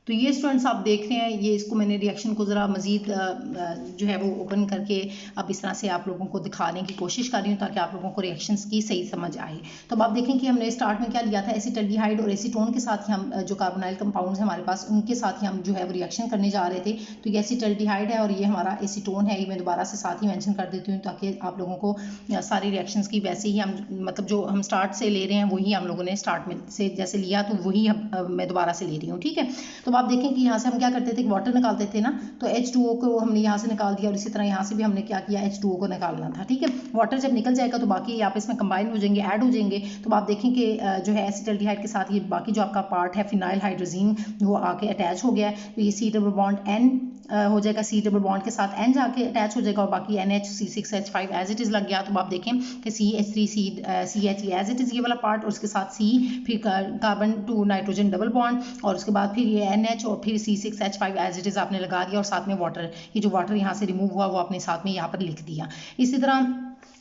तो ये स्टूडेंट्स आप देख रहे हैं, ये इसको मैंने रिएक्शन को ज़रा मज़ीद जो है वो ओपन करके अब इस तरह से आप लोगों को दिखाने की कोशिश कर रही हूँ ताकि आप लोगों को रिएक्शंस की सही समझ आए। तो अब आप देखें कि हमने स्टार्ट में क्या लिया था, एसिटल्डिहाइड और एसीटोन के साथ ही हम जो कार्बोनाइल कंपाउंड्स हैं हमारे पास उनके साथ ही हम जो है वो रिएक्शन करने जा रहे थे। तो ये एसिटल्डिहाइड है और ये हमारा एसीटोन है। ये मैं दोबारा से साथ ही मैंशन कर देती हूँ ताकि आप लोगों को सारी रिएक्शंस की वैसे ही हम मतलब जो हम स्टार्ट से ले रहे हैं वही हम लोगों ने स्टार्ट में से जैसे लिया तो वही मैं दोबारा से ले रही हूँ, ठीक है। तो तो आप देखें कि यहाँ से हम क्या करते थे, वाटर निकालते थे ना, तो H2O को हमने यहाँ से निकाल दिया और इसी तरह यहाँ से भी हमने क्या किया, H2O को निकालना था। ठीक है, वाटर जब निकल जाएगा तो बाकी आपस में कंबाइन हो जाएंगे, ऐड हो जाएंगे। तो आप देखें कि जो है एसिटाल्डिहाइड के साथ ये बाकी जो आपका पार्ट है फिनाइल हाइड्रोजीन वो आके अटैच हो गया है। तो ये C डबल बॉन्ड N हो जाएगा, C डबल बॉन्ड के साथ N जाके अटैच हो जाएगा और बाकी NHC6H5 एज इट इज़ लग गया। तो आप देखें कि CH3CH एज इट इज़ ये वाला पार्ट और उसके साथ C, फिर carbon to nitrogen double bond और उसके बाद फिर ये NH और फिर C6H5 एज इट इज़ आपने लगा दिया और साथ में वाटर, ये जो वाटर यहाँ से रिमूव हुआ वो आपने साथ में यहाँ पर लिख दिया। इसी तरह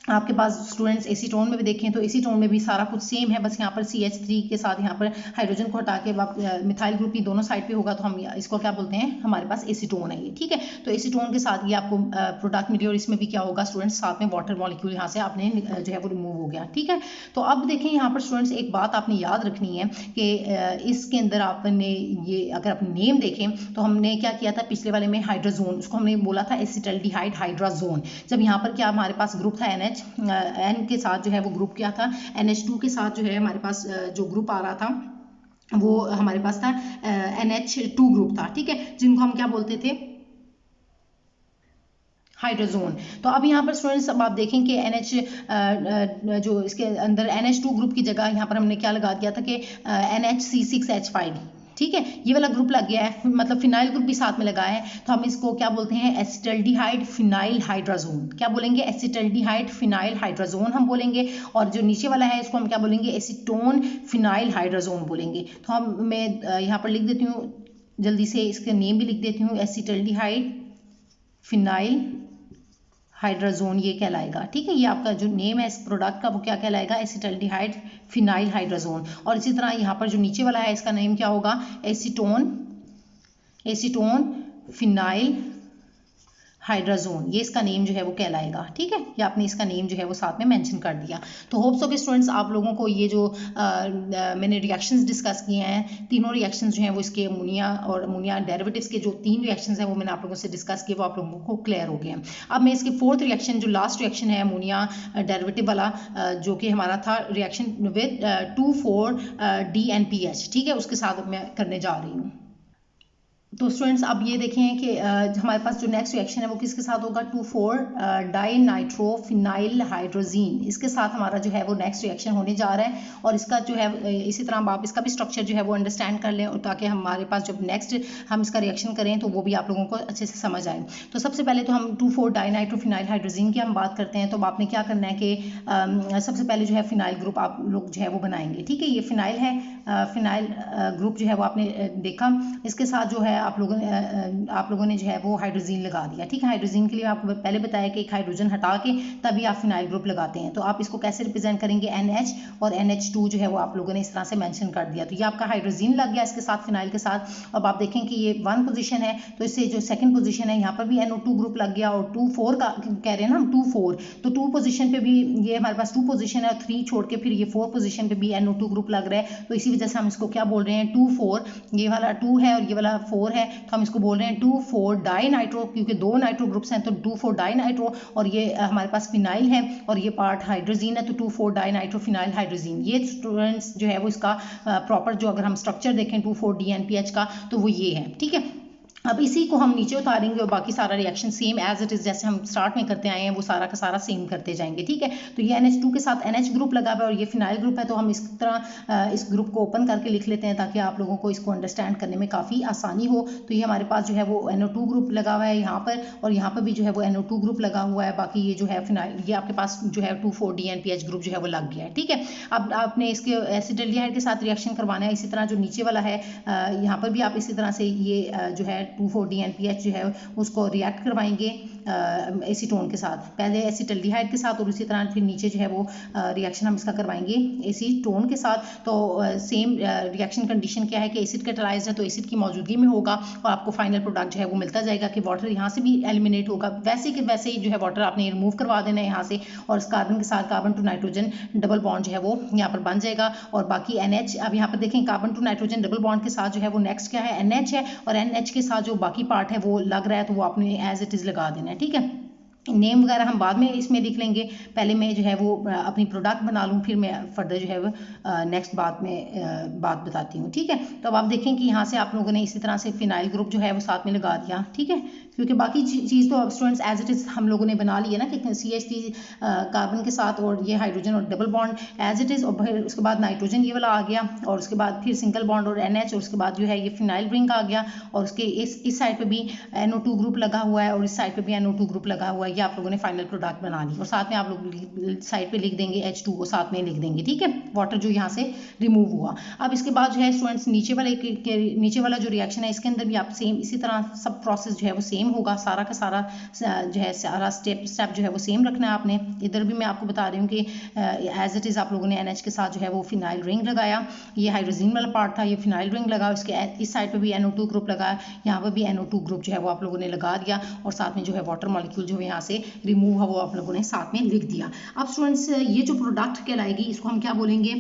आपके पास स्टूडेंट्स एसीटोन में भी देखें तो एसीटोन में भी सारा कुछ सेम है, बस यहाँ पर CH3 के साथ यहाँ पर हाइड्रोजन को हटा के मिथाइल ग्रुप ही दोनों साइड पे होगा, तो हम इसको क्या बोलते हैं, हमारे पास एसीटोन है ये। ठीक है, तो एसीटोन के साथ ये आपको प्रोडक्ट मिली और इसमें भी क्या होगा स्टूडेंट्स, साथ में वाटर मॉलिक्यूल यहाँ से आपने जो है वो रिमूव हो गया। ठीक है, तो अब देखें यहाँ पर स्टूडेंट्स एक बात आपने याद रखनी है कि इसके अंदर आपने ये अगर आप नेम देखें तो हमने क्या किया था पिछले वाले में, हाइड्रोजोन, उसको हमने बोला था एसिटाल्डिहाइड हाइड्राजोन। जब यहाँ पर क्या हमारे पास ग्रुप था N के साथ जो है वो ग्रुप क्या था, NH2 के साथ जो है हमारे पास जो ग्रुप आ रहा था वो हमारे पास था NH2 ग्रुप था। ठीक है, जिनको हम क्या बोलते थे, हाइड्रोजोन। तो अब यहाँ पर स्टूडेंट्स अब आप देखें कि NH जो इसके अंदर NH2 ग्रुप की जगह यहाँ पर हमने क्या लगा दिया था कि NHC6H5। ठीक है, ये वाला ग्रुप लग गया है, मतलब फिनाइल ग्रुप भी साथ में लगा है, तो हम इसको क्या बोलते हैं, एसिटाल्डिहाइड फिनाइल हाइड्राजोन। क्या बोलेंगे, एसिटाल्डिहाइड फिनाइल हाइड्राजोन हम बोलेंगे। और जो नीचे वाला है इसको हम क्या बोलेंगे, एसीटोन फिनाइल हाइड्राजोन बोलेंगे। तो मैं यहाँ पर लिख देती हूँ जल्दी से, इसका नेम भी लिख देती हूँ, एसिटाल्डिहाइड फिनाइल हाइड्राजोन ये कहलाएगा। ठीक है, ये आपका जो नेम है इस प्रोडक्ट का वो क्या कहलाएगा, एसिटाल्डिहाइड फिनाइल हाइड्राजोन। और इसी तरह यहाँ पर जो नीचे वाला है इसका नेम क्या होगा, एसीटोन फिनाइल हाइड्राजोन, ये इसका नेम जो है वो कहलाएगा। ठीक है, ये आपने इसका नेम जो है वो साथ में मेंशन कर दिया। तो होप्स सो के स्टूडेंट्स आप लोगों को ये जो मैंने रिएक्शंस डिस्कस किए हैं, तीनों रिएक्शंस जो हैं वो इसके अमोनिया और अमोनिया डेरिवेटिव्स के जो 3 रिएक्शंस हैं वो मैंने आप लोगों से डिस्कस किए, वो आप लोगों को क्लियर हो गए हैं। अब मैं इसके 4th रिएक्शन जो लास्ट रिएक्शन है अमोनिया डेरिवेटिव वाला, जो कि हमारा था रिएक्शन विद 2,4-DNPH, ठीक है, उसके साथ मैं करने जा रही हूँ। तो स्टूडेंट्स अब ये देखें कि हमारे पास जो नेक्स्ट रिएक्शन है वो किसके साथ होगा, 2,4-डाइनाइट्रोफिनाइल हाइड्रोजीन, इसके साथ हमारा जो है वो नेक्स्ट रिएक्शन होने जा रहा है। और इसका जो है इसी तरह आप इसका भी स्ट्रक्चर जो है वो अंडरस्टैंड कर लें, और ताकि हमारे पास जब नेक्स्ट हम इसका रिएक्शन करें तो वो भी आप लोगों को अच्छे से समझ आए। तो सबसे पहले तो हम 2,4-डाइनाइट्रोफिनाइल हाइड्रोजीन की हम बात करते हैं। तो आपने क्या करना है कि सबसे पहले जो है फिनाइल ग्रुप आप लोग जो है वो बनाएंगे। ठीक है, ये फिनाइल है, फिनाइल ग्रुप जो है वो आपने देखा, इसके साथ जो है आप लोगों ने जो है वो हाइड्रोजीन लगा दिया। ठीक है, हाइड्रोजीन के लिए आपको पहले बताया कि एक हाइड्रोजन हटा के तभी आप फिनाइल ग्रुप लगाते हैं। तो आप इसको कैसे रिप्रेजेंट करेंगे, NH और NH2 जो है वो आप लोगों ने इस तरह से मेंशन कर दिया। तो ये आपका हाइड्रोजीन लग गया इसके साथ फिनाइल के साथ। अब आप देखें कि ये 1 पोजीशन है, तो इससे जो 2nd पोजीशन है यहाँ पर भी NO2 ग्रुप लग गया, और 2,4 का कह रहे हैं ना हम 2,4, तो 2 पोजीशन पे भी ये हमारे पास 2 पोजीशन है, और 3 छोड़ के फिर ये 4 पोजीशन पे भी NO2 ग्रुप लग रहा है। तो इसी वजह से हम इसको क्या बोल रहे हैं, 2,4, ये वाला 2 है और ये वाला 4 है, तो हम इसको बोल रहे हैं 2,4-डाइनाइट्रो, क्योंकि 2 नाइट्रो ग्रुप्स हैं तो 2,4-डाइनाइट्रो, और ये हमारे पास फिनाइल है और ये पार्ट हाइड्रोजीन है, तो 2,4-डाइनाइट्रोफिनाइल हाइड्रोजीन। ये स्टूडेंट्स जो है वो इसका प्रॉपर जो अगर हम स्ट्रक्चर देखें 2,4-DNPH का तो वो ये है। ठीक है, अब इसी को हम नीचे उतारेंगे और बाकी सारा reaction same as it is जैसे हम स्टार्ट में करते आए हैं वो सारा का सारा सेम करते जाएंगे। ठीक है, तो ये NH2 के साथ NH ग्रुप लगा हुआ है और ये फिनाइल ग्रुप है, तो हम इस तरह इस ग्रुप को ओपन करके लिख लेते हैं ताकि आप लोगों को इसको अंडरस्टैंड करने में काफ़ी आसानी हो। तो ये हमारे पास जो है वो NO2 ग्रुप लगा हुआ है यहाँ पर, और यहाँ पर भी जो है वो NO2 ग्रुप लगा हुआ है। बाकी ये जो है फिनाइल, ये आपके पास जो है 2,4-DNPH ग्रुप जो है वो लग गया है। ठीक है, अब आपने इसके एसिटाल्डिहाइड के साथ रिएक्शन करवाना है। इसी तरह जो नीचे वाला है यहाँ पर भी आप इसी तरह से ये जो है 2,4-DNPH जो है उसको रिएक्ट करवाएंगे एसीटोन के साथ, पहले एसिटाल्डिहाइड के साथ और उसी तरह फिर नीचे जो है वो रिएक्शन हम इसका करवाएंगे एसीटोन के साथ। तो सेम रिएक्शन कंडीशन क्या है कि एसिड कैटलाइज्ड है तो एसिड की मौजूदगी में होगा और आपको फाइनल प्रोडक्ट जो है वो मिलता जाएगा कि वाटर यहाँ से भी एलिमिनेट होगा, वैसे के वैसे ही जो है वाटर आपने रिमूव करवा देना है यहाँ से, और इस कार्बन के साथ carbon to nitrogen double bond जो है वो यहाँ पर बन जाएगा। और बाकी NH, अब यहाँ पर देखें carbon to nitrogen double bond के साथ जो है वो नेक्स्ट क्या है, NH है, और NH के साथ जो बाकी पार्ट है वो लग रहा है तो वो आपने एज इट इज़ लगा देना है। ठीक है, नेम वगैरह हम बाद में इसमें लिख लेंगे, पहले मैं जो है वो अपनी प्रोडक्ट बना लूँ, फिर मैं फर्दर जो है वो नेक्स्ट बात में बात बताती हूँ। ठीक है, तो अब आप देखें कि यहाँ से आप लोगों ने इसी तरह से फिनाइल ग्रुप जो है वो साथ में लगा दिया। ठीक है, क्योंकि बाकी चीज़ तो स्टूडेंट्स एज इट इज़ हम लोगों ने बना ली है ना कि CH3 कार्बन के साथ और ये हाइड्रोजन और double bond as it is, और फिर उसके बाद नाइट्रोजन ये वाला आ गया, और उसके बाद फिर सिंगल बॉन्ड और NH, और उसके बाद जो है ये फिनाइल रिंग आ गया, और उसके इस साइड पे भी NO2 ग्रुप लगा हुआ है और इस साइड पे भी NO2 ग्रुप लगा हुआ है। ये आप लोगों ने फाइनल प्रोडक्ट बना ली, और साथ में आप लोग साइड पे लिख देंगे H2O, साथ में लिख देंगे। ठीक है, वाटर जो यहाँ से रिमूव हुआ। अब इसके बाद जो है स्टूडेंट्स नीचे वाला जो रिएक्शन है इसके अंदर भी आप सेम इसी तरह सब प्रोसेस जो है वो सेम होगा, सारा का सारा जो है सारा स्टेप जो है वो सेम रखना है आपने। इधर भी मैं आपको बता रही हूँ कि एज इट इज़ आप लोगों ने NH के साथ जो है वो फिनाइल रिंग लगाया, ये हाइड्रोजन वाला पार्ट था, ये फिनाइल रिंग लगा, इसके इस साइड पे भी NO2 ग्रुप लगाया, यहाँ पर भी NO2 ग्रुप जो है वो आप लोगों ने लगा दिया, और साथ में जो है वाटर मॉलिक्यूल जो है यहाँ से रिमूव हुआ वो आप लोगों ने साथ में लिख दिया। अब स्टूडेंट्स ये जो प्रोडक्ट कहलाएगी इसको हम क्या बोलेंगे,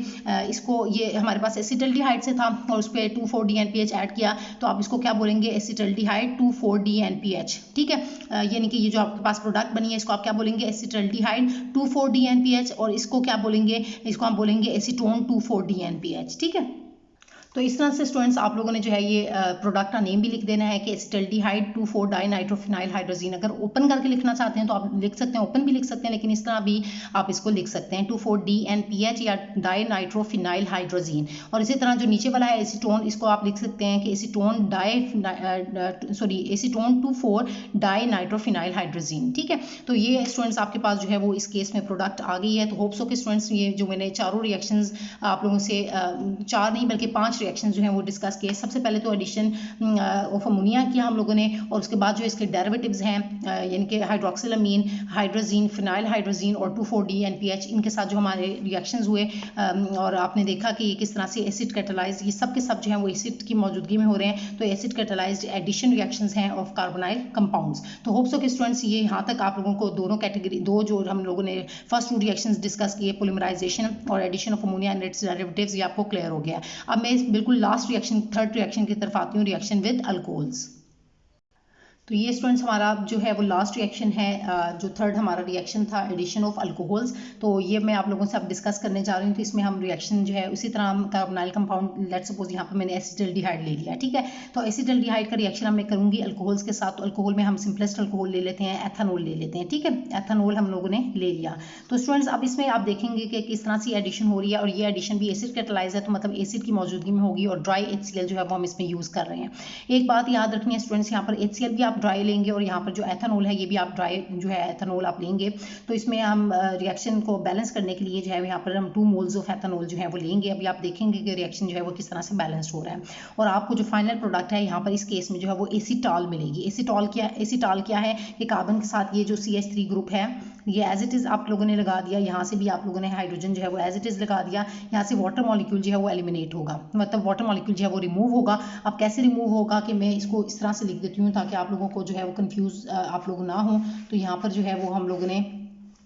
इसको ये हमारे पास एसिटल्डिहाइड से था और उस पर 2,4-DNPH ऐड किया, तो आप इसको क्या बोलेंगे, एसिटल्डिहाइड 2,4-DNPH। ठीक है, यानी कि ये जो आपके पास प्रोडक्ट बनी है इसको आप क्या बोलेंगे, एसिटल्डिहाइड 2,4-DNPH, और इसको क्या बोलेंगे, इसको हम बोलेंगे एसीटोन 2,4-DNPH। ठीक है, तो इस तरह से स्टूडेंट्स आप लोगों ने जो है ये प्रोडक्ट का नेम भी लिख देना है कि एसिटल्डिहाइड 2,4-डाइनाइट्रोफिनाइल हाइड्रोजीन। अगर ओपन करके लिखना चाहते हैं तो आप लिख सकते हैं, ओपन भी लिख सकते हैं, लेकिन इस तरह भी आप इसको लिख सकते हैं 2,4-DNPH या डाइनाइट्रोफिनाइल हाइड्रोजीन। और इसी तरह जो नीचे वाला है एसीटोन, इसको आप लिख सकते हैं कि एसीटोन 2,4-डाइनाइट्रोफिनाइल हाइड्रोजीन। ठीक है, तो ये स्टूडेंट्स आपके पास जो है वो इस केस में प्रोडक्ट आ गई है। तो होप्स हो कि स्टूडेंट्स ये जो मैंने चारों रिएक्शंस आप लोगों से चार नहीं बल्कि 5 रिएक्शन जो हैं वो डिस्कस किए। सबसे पहले तो एडिशन ऑफ अमोनिया किया हम लोगों ने, और उसके बाद जो इसके डेरिवेटिव्स हैं यानी कि हाइड्रोक्सिलामीन, हाइड्रोजीन, फिनाइल हाइड्रोजीन और 2,4-DNPH, इनके साथ जो हमारे रिएक्शंस हुए, और आपने देखा कि ये किस तरह से एसिड कैटालाइज, ये सब के सब जो हैं वो एसिड की मौजूदगी में हो रहे हैं। तो एसिड कैटालाइज्ड एडिशन रिएक्शंस हैं ऑफ कार्बोनाइल कंपाउंड्स। तो होप्स हो कि स्टूडेंट्स ये यहाँ तक आप लोगों को दोनों कैटेगरी, दो जो हम लोगों ने फर्स्ट 2 रिएक्शंस डिस्कस किए, पोलिमराइजेशन और addition of ammonia and its derivatives, ये आपको क्लियर हो गया। अब मैं बिल्कुल लास्ट रिएक्शन, थर्ड रिएक्शन की तरफ आती हूँ, रिएक्शन विद अल्कोहल्स। तो ये स्टूडेंट्स हमारा जो है वो लास्ट रिएक्शन है, जो थर्ड हमारा रिएक्शन था एडिशन ऑफ अल्कोहल्स। तो ये मैं आप लोगों से अब डिस्कस करने जा रही हूँ। तो इसमें हम रिएक्शन जो है उसी तरह कार्बोनाइल कंपाउंड, लेट्स सपोज यहाँ पर मैंने एसिटल्डिहाइड ले लिया। ठीक है, तो एसिटल्डिहाइड का रिएक्शन अब मैं करूँगी अल्कोहल्स के साथ। तो अल्कोहल में हम सिंपलेस्ट अल्कोहल ले लेते हैं, एथेनॉल ले लेते हैं। ठीक है, एथेनॉल हम लोगों ने ले लिया। तो स्टूडेंट्स अब इसमें आप देखेंगे कि किस तरह से एडिशन हो रही है, और ये एडिशन भी एसिड कैटालाइज है, तो मतलब एसिड की मौजूदगी में होगी, और ड्राई HCl जो है वो हम इसमें यूज़ कर रहे हैं। एक बात याद रखनी है स्टूडेंट्स, यहाँ पर HCl भी आप ड्राई लेंगे, और यहाँ पर जो एथेनॉल है ये भी आप ड्राई जो है एथेनॉल आप लेंगे। तो इसमें हम रिएक्शन को बैलेंस करने के लिए जो है यहाँ पर हम 2 मोल्स ऑफ एथेनॉल जो है वो लेंगे। अभी आप देखेंगे कि रिएक्शन जो है वो किस तरह से बैलेंस हो रहा है, और आपको जो फाइनल प्रोडक्ट है यहाँ पर इस केस में जो है वो एसीटॉल मिलेगी। एसीटॉल क्या है कि कार्बन के साथ ये जो CH3 ग्रुप है ये एज इट इज़ आप लोगों ने लगा दिया, यहाँ से भी आप लोगों ने हाइड्रोजन जो है वो एज इट इज़ लगा दिया, यहाँ से वाटर मॉलिक्यूल जो है वो एलिमिनेट होगा, मतलब वाटर मॉलिक्यूल जो है वो रिमूव होगा। अब कैसे रिमूव होगा कि मैं इसको इस तरह से लिख देती हूँ ताकि आप लोगों को जो है वो कंफ्यूज आप लोग ना हो। तो यहाँ पर जो है वो हम लोगों ने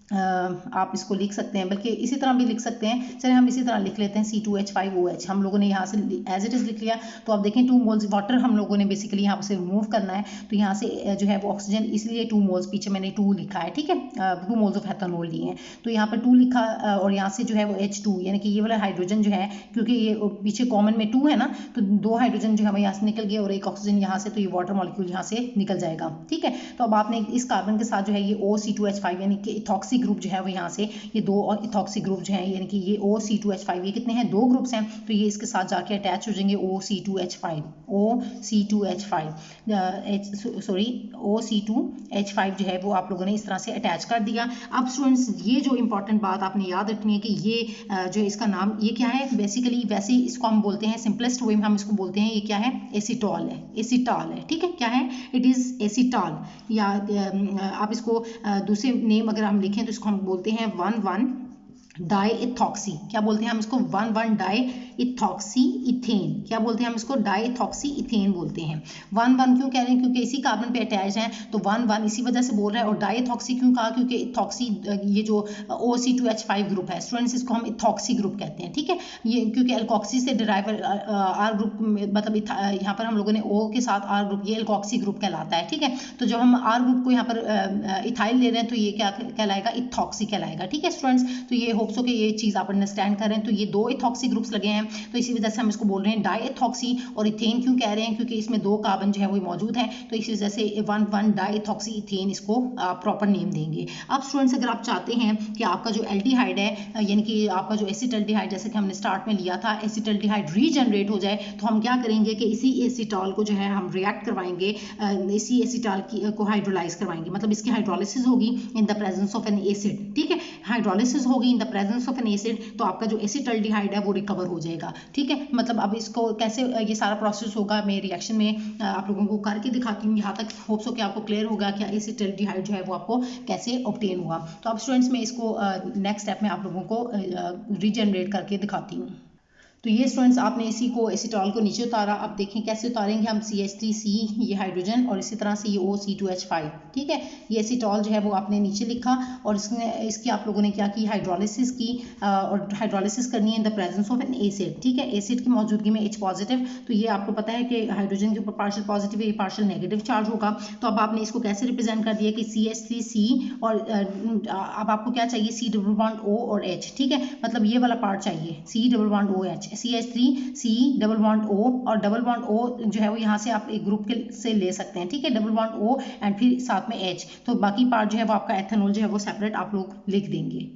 आप इसको लिख सकते हैं, बल्कि इसी तरह भी लिख सकते हैं। चलिए हम इसी तरह लिख लेते हैं C2H5OH, हम लोगों ने यहाँ से एज इट इज़ लिख लिया। तो आप देखें 2 मोल्स वाटर हम लोगों ने बेसिकली यहाँ से रिमूव करना है, तो यहाँ से जो है वो ऑक्सीजन, इसलिए 2 मोल्स, पीछे मैंने 2 लिखा है। ठीक है, 2 मोल्स ऑफ एथेनॉल लिए हैं, तो यहाँ पर 2 लिखा, और यहाँ से जो है वो H2 यानी कि ये वाला हाइड्रोजन जो है, क्योंकि ये पीछे कॉमन में 2 है ना, तो 2 हाइड्रोजन जो है यहाँ से निकल गए और एक ऑक्सीजन यहाँ से, तो ये वाटर मॉलिक्यूल यहाँ से निकल जाएगा। ठीक है, तो अब आपने इस कार्बन के साथ जो है ये OC2H5 यानी कि इथॉक्सी ग्रुप जो है वो यहाँ से ये 2 और इथॉक्सी ग्रुप जो हैं, यानी कि ये OC2H5, ये कितने हैं, 2 ग्रुप्स हैं, तो ये इसके साथ जाके अटैच हो जाएंगे OC2H5 OC2H5 जो है वो आप लोगों ने इस तरह से अटैच कर दिया। अब स्टूडेंट्स ये जो इंपॉर्टेंट बात आपने याद रखनी है कि ये जो इसका नाम ये क्या है, बेसिकली वैसे ही इसको हम बोलते हैं, सिंपलेस्ट वे में हम इसको बोलते हैं, ये क्या है, एसीटॉल है, एसीटॉल है। ठीक है, क्या है, इट इज़ एसीटॉल, या आप इसको दूसरे नेम अगर हम लिखें तो इसको हम बोलते हैं 1,1 डाईइथॉक्सी, क्या बोलते हैं हम इसको, 1,1 डाईइथॉक्सी इथेन, क्या बोलते हैं हम इसको, डाईइथॉक्सी इथेन बोलते हैं। 1,1 क्यों कह रहे हैं, क्योंकि इसी कार्बन पे अटैच है, तो 1,1 इसी वजह से बोल रहा है। और डाईइथॉक्सी क्यों कहा, क्योंकि इथॉक्सी ये जो OC2H5 ग्रुप है स्टूडेंट्स, इसको हम इथॉक्सी ग्रुप कहते हैं, ठीक है। ये क्योंकि एल्कोक्सी से डिराइव आर ग्रुप, मतलब यहाँ पर हम लोगों ने O के साथ आर ग्रुप, ये एल्कोक्सी ग्रुप कहलाता है, ठीक है। तो जब हम आर ग्रुप को यहाँ पर इथाइल ले रहे हैं तो ये क्या कहलाएगा, इथॉक्सी कहलाएगा, ठीक है स्टूडेंट्स। तो ये होप्स हो कि ये चीज़ आप अंडरस्टैंड करें। तो ये 2 इथॉक्सी ग्रुप्स लगे हैं, तो इसी वजह से हम इसको बोल रहे हैं डाईइथॉक्सी। और इथेन क्यों कह रहे हैं, क्योंकि इसमें 2 कार्बन जो है वो मौजूद है, तो इसी वजह से 1,1 डाईइथॉक्सी इथेन इसको प्रॉपर नेम देंगे। अब स्टूडेंट्स अगर आप चाहते हैं कि आपका जो एल्डिहाइड है, यानी कि आपका जो एसिटल्डिहाइड, जैसे कि हमने स्टार्ट में लिया था, एसिटल्डिहाइड रीजनरेट हो जाए, तो हम क्या करेंगे कि इसी एसिटॉल को जो है हम रिएक्ट करवाएंगे, इसी एसिटॉल को हाइड्रोलाइज करवाएंगे, मतलब इसकी हाइड्रोलिसिस होगी in the presence of N acid, ठीक है। हाइड्रोलिसिस होगी in the presence of N acid, तो आपका जो एसिटल्डिहाइड है वो रिकवर हो जाएगा, ठीक है। मतलब अब इसको कैसे ये सारा प्रोसेस होगा, मैं रिएक्शन में आप लोगों को करके दिखाती हूँ। यहाँ तक होप्स हो कि आपको क्लियर होगा कि एसिटल्डिहाइड जो है वो आपको कैसे ऑब्टेन हुआ। तो अब स्टूडेंट्स मैं इसको नेक्स्ट स्टेप में आप लोगों को रीजनरेट करके दिखाती हूँ। तो ये स्टूडेंट्स आपने इसी को एसिटॉल को नीचे उतारा। अब देखें कैसे उतारेंगे हम, CH3C ये हाइड्रोजन और इसी तरह से ये OC2H5, ठीक है। ये एसिटॉल जो है वो आपने नीचे लिखा और इसकी आप लोगों ने क्या की, हाइड्रोलिसिस की, और हाइड्रोलिसिस करनी है in the presence of N acid, ठीक है। एसिड की मौजूदगी में H पॉजिटिव, तो ये आपको पता है कि हाइड्रोजन के ऊपर पार्शियल पॉजिटिव है, पार्शियल नेगेटिव चार्ज होगा। तो अब आपने इसको कैसे रिप्रेजेंट कर दिया कि CH3C, और अब आपको क्या चाहिए, C डबल बॉन्ड O और H, ठीक है। मतलब ये वाला पार्ट चाहिए, C double bond OH, CH3C double bond O, और डबल बॉन्ड O जो है वो यहाँ से आप एक ग्रुप के से ले सकते हैं, ठीक है। डबल बॉन्ड O एंड फिर साथ में H, तो बाकी पार्ट जो है वो आपका एथेनॉल जो है वो सेपरेट आप लोग लिख देंगे।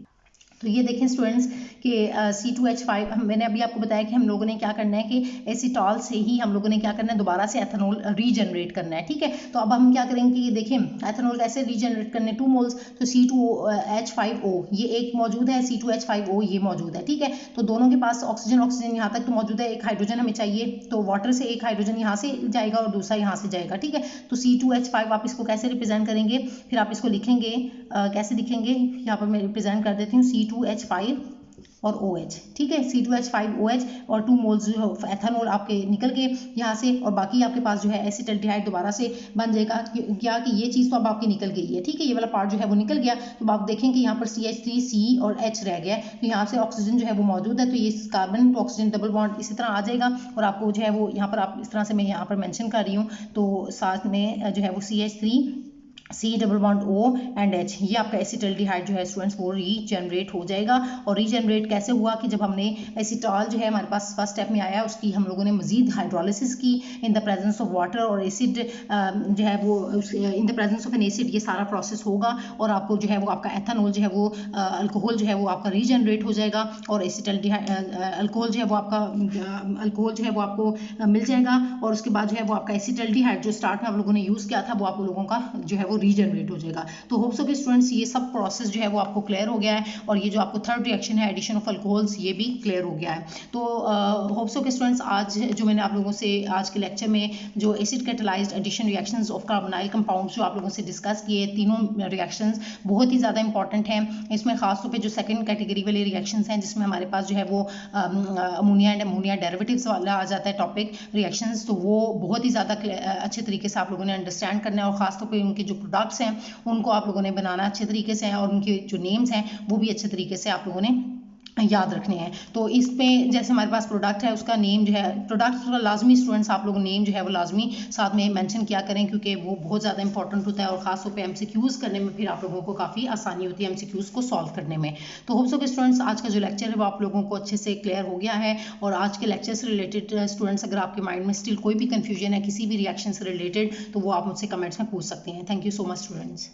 तो ये देखें स्टूडेंट्स कि C2H5, मैंने अभी आपको बताया कि हम लोगों ने क्या करना है कि एसिटॉल से ही हम लोगों ने क्या करना है, दोबारा से एथेनॉल रीजनरेट करना है, ठीक है। तो अब हम क्या करेंगे कि ये देखें एथेनॉल कैसे रीजनरेट करने, 2 मोल्स, तो C2H5O ये एक मौजूद है, C2H5O ये मौजूद है, ठीक है। तो दोनों के पास ऑक्सीजन यहाँ तक तो मौजूद है, एक हाइड्रोजन हमें चाहिए, तो वाटर से एक हाइड्रोजन यहाँ से जाएगा और दूसरा यहाँ से जाएगा, ठीक है। तो C2H5 आप इसको कैसे रिप्रेजेंट करेंगे, फिर आप इसको लिखेंगे, कैसे लिखेंगे, यहाँ पर मैं रिप्रेजेंट कर देती हूँ, C2H5 और OH, ठीक है। C2H5OH और 2 मोल्स जो है एथेनॉल आपके निकल के यहाँ से, और बाकी आपके पास जो है एसिटल्डिहाइड दोबारा से बन जाएगा। क्या कि ये चीज़ तो अब आपकी निकल गई है, ठीक है, ये वाला पार्ट जो है वो निकल गया। तो आप देखें कि यहाँ पर CH3C और H रह गया है, तो यहाँ से ऑक्सीजन जो है वो मौजूद है, तो ये carbon to oxygen double bond इसी तरह आ जाएगा, और आपको जो है वो यहाँ पर आप इस तरह से मैं यहाँ पर मेंशन कर रही हूँ, तो साथ में जो है वो CH3C double bond O and H, ये आपका एसिटल्डिहाइड जो है स्टूडेंट्स वो रीजनरेट हो जाएगा। और रीजनरेट कैसे हुआ कि जब हमने एसिटॉल जो है हमारे पास फर्स्ट स्टेप में आया, उसकी हम लोगों ने मजीद हाइड्रोलिसिस की in the presence of water और एसिड, जो है वो in the presence of N acid, ये सारा प्रोसेस होगा, और आपको जो है वो आपका एथेनॉल जो है वो अल्कोहल जो है वो आपका रीजनरेट हो जाएगा, और एसिटल्डिहाइड अल्कोहल जो है वो आपका अल्कोहल जो है वो आपको मिल जाएगा, और उसके बाद जो है वो आपका एसिटल्डिहाइड जो स्टार्ट में आप लोगों ने यूज़ किया था वो आप लोगों का जो है वो रीजनरेट हो जाएगा। तो होप्स हो कि स्टूडेंट्स ये सब प्रोसेस जो है वो आपको क्लियर हो गया है, और ये जो आपको थर्ड रिएक्शन है एडिशन ऑफ अल्कोहल्स, ये भी क्लियर हो गया है। तो होप्स हो कि स्टूडेंट्स आज जो मैंने आप लोगों से आज के लेक्चर में जो acid catalysed addition reactions of carbonyl compounds जो आप लोगों से डिस्कस किए, तीनों रिएक्शंस बहुत ही ज़्यादा इंपॉर्टेंट हैं। इसमें खासतौर पर जो सेकेंड कैटेगरी वाले रिएक्शंस हैं, जिसमें हमारे पास जो है वो अमोनिया एंड अमोनिया डेरिवेटिव्स वाला आ जाता है टॉपिक रिएक्शंस, तो वो बहुत ही ज़्यादा अच्छे तरीके से आप लोगों ने अंडरस्टैंड करना है, और खासतौर पर उनके जो प्रोडक्ट्स हैं उनको आप लोगों ने बनाना अच्छे तरीके से है, और उनके जो नेम्स हैं वो भी अच्छे तरीके से आप लोगों ने याद रखने हैं। तो इसमें जैसे हमारे पास प्रोडक्ट है, उसका नेम जो है, प्रोडक्ट का लाजमी स्टूडेंट्स आप लोग नेम जो है वो लाजमी साथ में मेंशन किया करें, क्योंकि वो बहुत ज़्यादा इंपॉर्टेंट होता है, और खासतौर पे MCQs करने में फिर आप लोगों को काफ़ी आसानी होती है MCQs को सॉल्व करने में। तो होप्स हो कि स्टूडेंट्स आज का जो लेक्चर है वो आप लोगों को अच्छे से क्लियर हो गया है, और आज के लेक्चर से रिलेटेड स्टूडेंट्स अगर आपके माइंड में स्टिल कोई भी कन्फ्यूजन है किसी भी रिएक्शन से रिलेटेड, तो वो आप मुझसे कमेंट्स में पूछ सकते हैं। Thank you so much students.